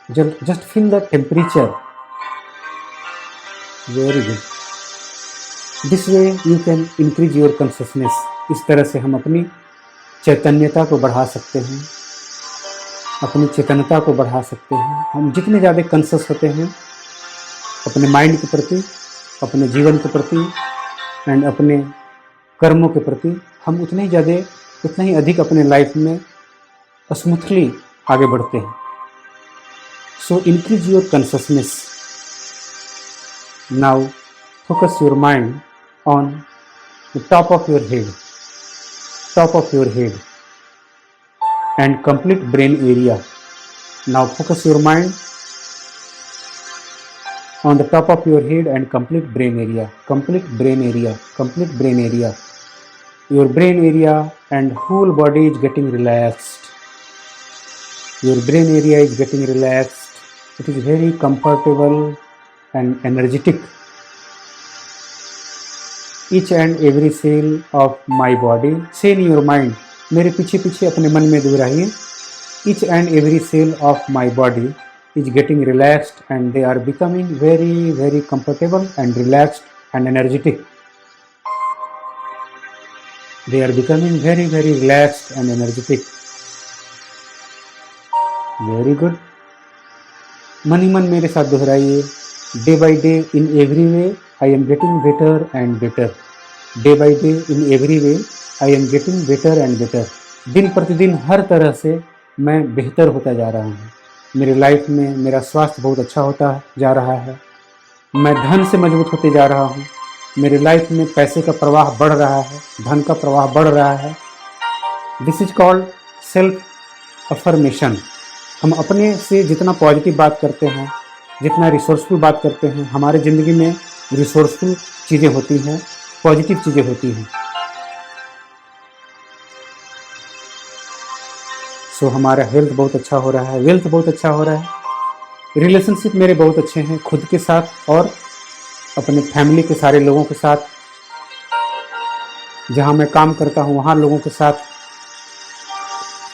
just feel the temperature. Very good. This way you can increase your consciousness. इस तरह से हम अपनी चैतन्यता को बढ़ा सकते हैं, अपनी चेतनता को बढ़ा सकते हैं। हम जितने ज़्यादा कॉन्शियस होते हैं अपने माइंड के प्रति, अपने जीवन के प्रति एंड अपने कर्मों के प्रति, हम उतने ही ज़्यादा, उतना ही अधिक अपने लाइफ में स्मूथली आगे बढ़ते हैं। So increase your consciousness. Now focus your mind on the top of your head, top of your head and complete brain area. Now focus your mind on the top of your head and complete brain area, complete brain area, complete brain area. Your brain area and whole body is getting relaxed. Your brain area is getting relaxed. It is very comfortable and energetic. Each and every cell of my body, say in your mind, मेरे पीछे पीछे अपने मन में दोहराइए। Each and every cell of my body is getting relaxed and they are becoming very very comfortable and relaxed and energetic. They are becoming very very relaxed and energetic. Very good. मन ही मन मेरे साथ दोहराइए। Day by day, in every way, I am getting better and better. Day by day, in every way, I am getting better and better. दिन प्रतिदिन हर तरह से मैं बेहतर होता जा रहा हूँ। मेरी लाइफ में मेरा स्वास्थ्य बहुत अच्छा होता जा रहा है। मैं धन से मजबूत होते जा रहा हूँ। मेरी लाइफ में पैसे का प्रवाह बढ़ रहा है, धन का प्रवाह बढ़ रहा है। This is called self affirmation. हम अपने से जितना पॉजिटिव बात करते हैं, जितना रिसोर्सफुल बात करते हैं, हमारे ज़िंदगी में रिसोर्सफुल चीज़ें होती हैं, पॉजिटिव चीज़ें होती हैं। सो हमारा हेल्थ बहुत अच्छा हो रहा है, वेल्थ बहुत अच्छा हो रहा है, रिलेशनशिप मेरे बहुत अच्छे हैं खुद के साथ और अपने फैमिली के सारे लोगों के साथ, जहाँ मैं काम करता हूँ वहाँ लोगों के साथ।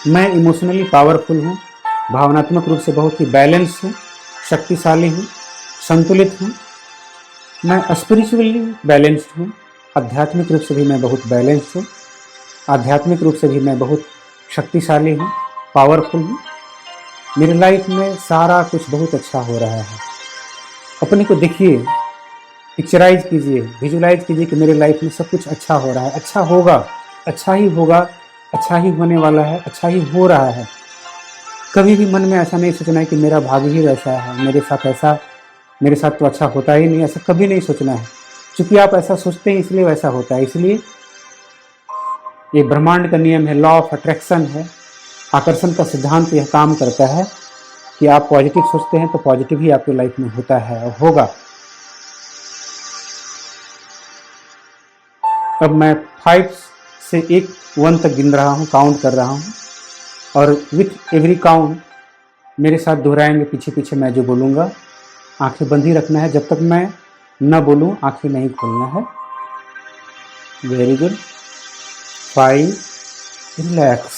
मैं इमोशनली पावरफुल हूँ, भावनात्मक रूप से बहुत ही बैलेंस हूँ, शक्तिशाली हूँ, संतुलित हूँ। मैं स्पिरिचुअली बैलेंस्ड हूँ, आध्यात्मिक रूप से भी मैं बहुत बैलेंस्ड हूँ, आध्यात्मिक रूप से भी मैं बहुत शक्तिशाली हूँ, पावरफुल हूँ। मेरी लाइफ में सारा कुछ बहुत अच्छा हो रहा है। अपने को देखिए, पिक्चराइज कीजिए, विजुलाइज कीजिए कि मेरे लाइफ में सब कुछ अच्छा हो रहा है, अच्छा होगा, अच्छा ही होगा, अच्छा ही होने वाला है, अच्छा ही हो रहा है। कभी भी मन में ऐसा नहीं सोचना है कि मेरा भाग्य ही वैसा है, मेरे साथ ऐसा, मेरे साथ तो अच्छा होता ही नहीं, ऐसा कभी नहीं सोचना है। क्योंकि आप ऐसा सोचते हैं इसलिए वैसा होता है। इसलिए ये ब्रह्मांड का नियम है, लॉ ऑफ अट्रैक्शन है, आकर्षण का सिद्धांत यह काम करता है कि आप पॉजिटिव सोचते हैं तो पॉजिटिव ही आपकी लाइफ में होता है और होगा। अब मैं 5 से 1 तक गिन रहा हूँ, काउंट कर रहा हूँ और विथ एवरी काउंट मेरे साथ दोहराएंगे पीछे पीछे मैं जो बोलूँगा। आंखें बंद ही रखना है, जब तक मैं न बोलूँ आंखें नहीं खोलना है। Very good. 5, रिलैक्स,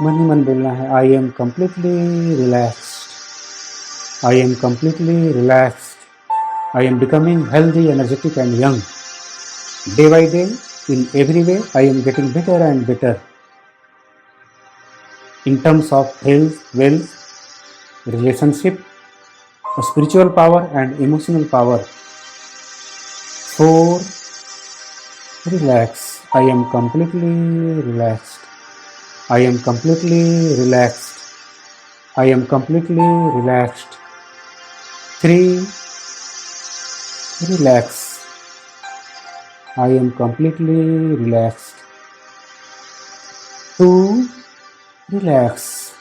मन ही मन बोलना है, I am completely relaxed, I am completely relaxed, I am becoming healthy, energetic and young. Day by day, in every way, I am getting better and better. In terms of health, wealth, relationship, spiritual power and emotional power. 4. Relax. I am completely relaxed. I am completely relaxed. I am completely relaxed. 3. Relax. I am completely relaxed. 2. Relax.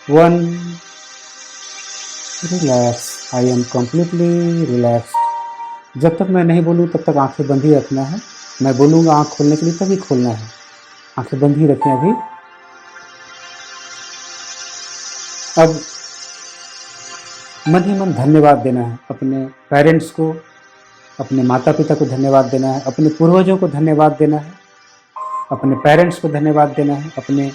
1. Relax. I am completely relaxed. जब तक मैं नहीं बोलूँ तब तक आंखें बंद ही रखना है। मैं बोलूँगा आंख खोलने के लिए तभी खोलना है। आंखें बंद ही रखें अभी। अब मन ही मन धन्यवाद देना है अपने पेरेंट्स को, अपने माता पिता को धन्यवाद देना है, अपने पूर्वजों को धन्यवाद देना है, अपने पेरेंट्स को धन्यवाद देना है, अपने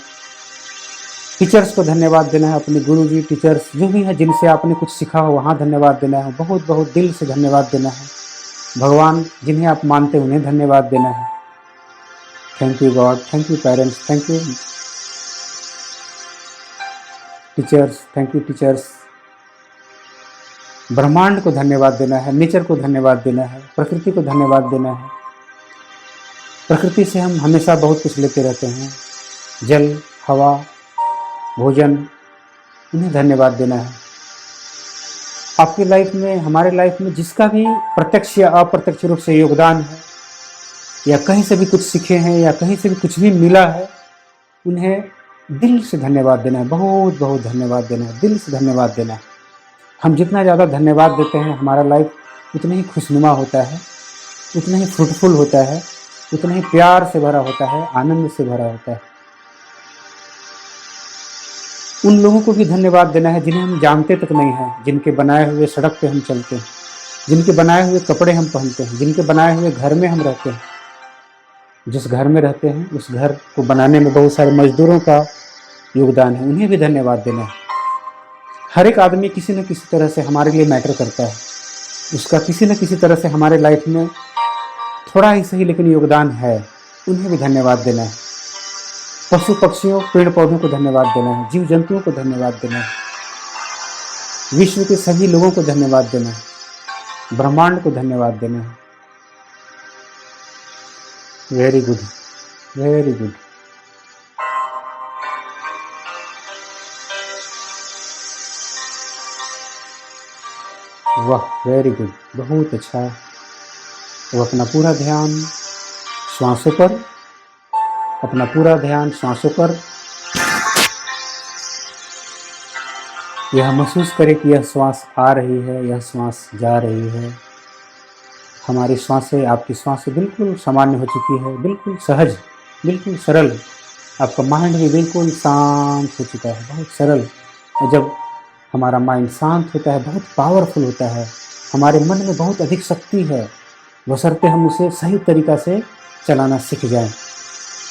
टीचर्स को धन्यवाद देना है, अपने गुरुजी टीचर्स जो भी है जिनसे आपने कुछ सीखा हो वहाँ धन्यवाद देना है, बहुत बहुत दिल से धन्यवाद देना है। भगवान जिन्हें आप मानते हैं उन्हें धन्यवाद देना है। Thank you God, thank you parents, thank you teachers, thank you teachers. ब्रह्मांड को धन्यवाद देना है, नेचर को धन्यवाद देना है, प्रकृति को धन्यवाद देना है। प्रकृति से हम हमेशा बहुत कुछ लेते रहते हैं, जल, हवा, भोजन, उन्हें धन्यवाद देना है। आपकी लाइफ में, हमारे लाइफ में जिसका भी प्रत्यक्ष या अप्रत्यक्ष रूप से योगदान है, या कहीं से भी कुछ सीखे हैं, या कहीं से भी कुछ भी मिला है, उन्हें दिल से धन्यवाद देना है, बहुत बहुत धन्यवाद देना है, दिल से धन्यवाद देना है। हम जितना ज़्यादा धन्यवाद देते हैं हमारा लाइफ उतना ही खुशनुमा होता है, उतना ही फ्रूटफुल होता है, उतना ही प्यार से भरा होता है, आनंद से भरा होता है। उन लोगों को भी धन्यवाद देना है जिन्हें हम जानते तक नहीं हैं, जिनके बनाए हुए सड़क पे हम चलते हैं, जिनके बनाए हुए कपड़े हम पहनते हैं, जिनके बनाए हुए घर में हम रहते हैं। जिस घर में रहते हैं उस घर को बनाने में बहुत सारे मजदूरों का योगदान है, उन्हें भी धन्यवाद देना है। हर एक आदमी किसी न किसी तरह से हमारे लिए मैटर करता है, उसका किसी न किसी तरह से हमारे लाइफ में थोड़ा ही सही लेकिन योगदान है, उन्हें भी धन्यवाद देना है। पशु पक्षियों, पेड़ पौधों को धन्यवाद देना है, जीव जंतुओं को धन्यवाद देना है, विश्व के सभी लोगों को धन्यवाद देना है, ब्रह्मांड को धन्यवाद देना है। Very good, very good. वाह, वेरी गुड, बहुत अच्छा। अब अपना पूरा ध्यान श्वासों पर, अपना पूरा ध्यान श्वासों पर। यह महसूस करें कि यह श्वास आ रही है, यह श्वास जा रही है। हमारी श्वासें, आपकी श्वासें बिल्कुल सामान्य हो चुकी है, बिल्कुल सहज, बिल्कुल सरल। आपका माइंड भी बिल्कुल शांत हो चुका है, बहुत सरल। और जब हमारा माइंड शांत होता है, बहुत पावरफुल होता है, हमारे मन में बहुत अधिक शक्ति है, बशर्ते हम उसे सही तरीक़ा से चलाना सीख जाएं।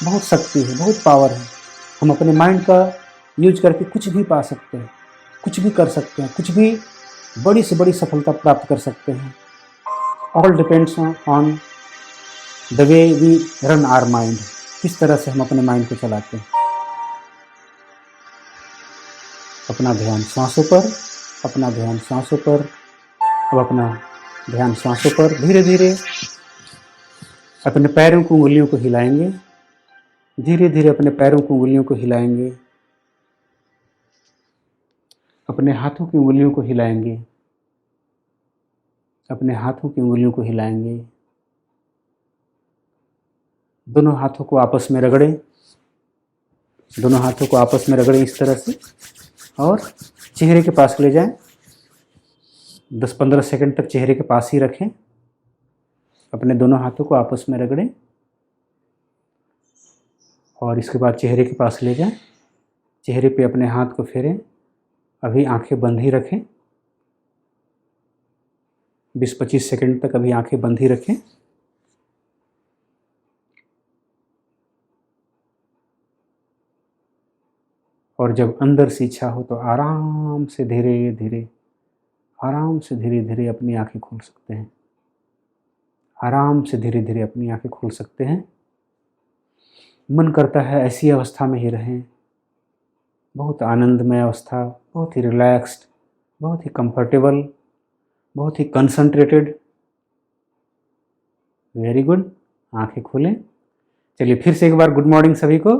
बहुत शक्ति है, बहुत पावर है। हम अपने माइंड का यूज करके कुछ भी पा सकते हैं, कुछ भी कर सकते हैं, कुछ भी बड़ी से बड़ी सफलता प्राप्त कर सकते हैं। All depends on the way we run our mind, किस तरह से हम अपने माइंड को चलाते हैं। अपना ध्यान सांसों पर, अपना ध्यान सांसों पर। अब अपना ध्यान सांसों पर। धीरे धीरे अपने पैरों की उंगलियों को हिलाएंगे, धीरे धीरे अपने पैरों की उंगलियों को हिलाएंगे, अपने हाथों की उंगलियों को हिलाएंगे, अपने हाथों की उंगलियों को हिलाएंगे। दोनों हाथों को आपस में रगड़ें, दोनों हाथों को आपस में रगड़ें इस तरह से, और चेहरे के पास ले जाएं। 10-15 सेकंड तक चेहरे के पास ही रखें। अपने दोनों हाथों को आपस में रगड़ें और इसके बाद चेहरे के पास ले जाएं। चेहरे पे अपने हाथ को फेरें। अभी आंखें बंद ही रखें। 20-25 सेकंड तक अभी आंखें बंद ही रखें। और जब अंदर से इच्छा हो तो आराम से धीरे धीरे, आराम से धीरे धीरे अपनी आंखें खोल सकते हैं। आराम से धीरे धीरे अपनी आंखें खोल सकते हैं। मन करता है ऐसी अवस्था में ही रहें, बहुत आनंदमय अवस्था, बहुत ही रिलैक्स्ड, बहुत ही कंफर्टेबल, बहुत ही कंसंट्रेटेड। Very good. आंखें खोलें। चलिए फिर से एक बार गुड मॉर्निंग सभी को।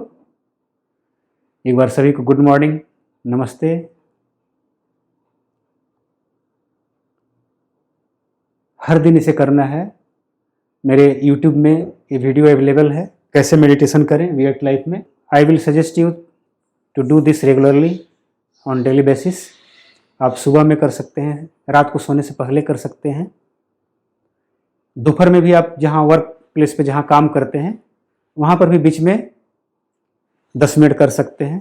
एक बार सभी को गुड मॉर्निंग, नमस्ते। हर दिन इसे करना है। मेरे YouTube में ये वीडियो अवेलेबल है, कैसे मेडिटेशन करें वीएट लाइफ में। I will suggest you to do this regularly on daily basis. आप सुबह में कर सकते हैं, रात को सोने से पहले कर सकते हैं, दोपहर में भी आप जहाँ वर्क प्लेस पे जहाँ काम करते हैं वहाँ पर भी बीच में 10 मिनट कर सकते हैं।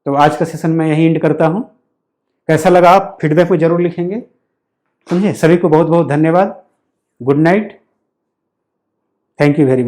तो आज का सेशन मैं यहीं एंड करता हूँ। कैसा लगा आप फीडबैक में ज़रूर लिखेंगे, समझे। सभी को बहुत बहुत धन्यवाद। Good night. Thank you very much.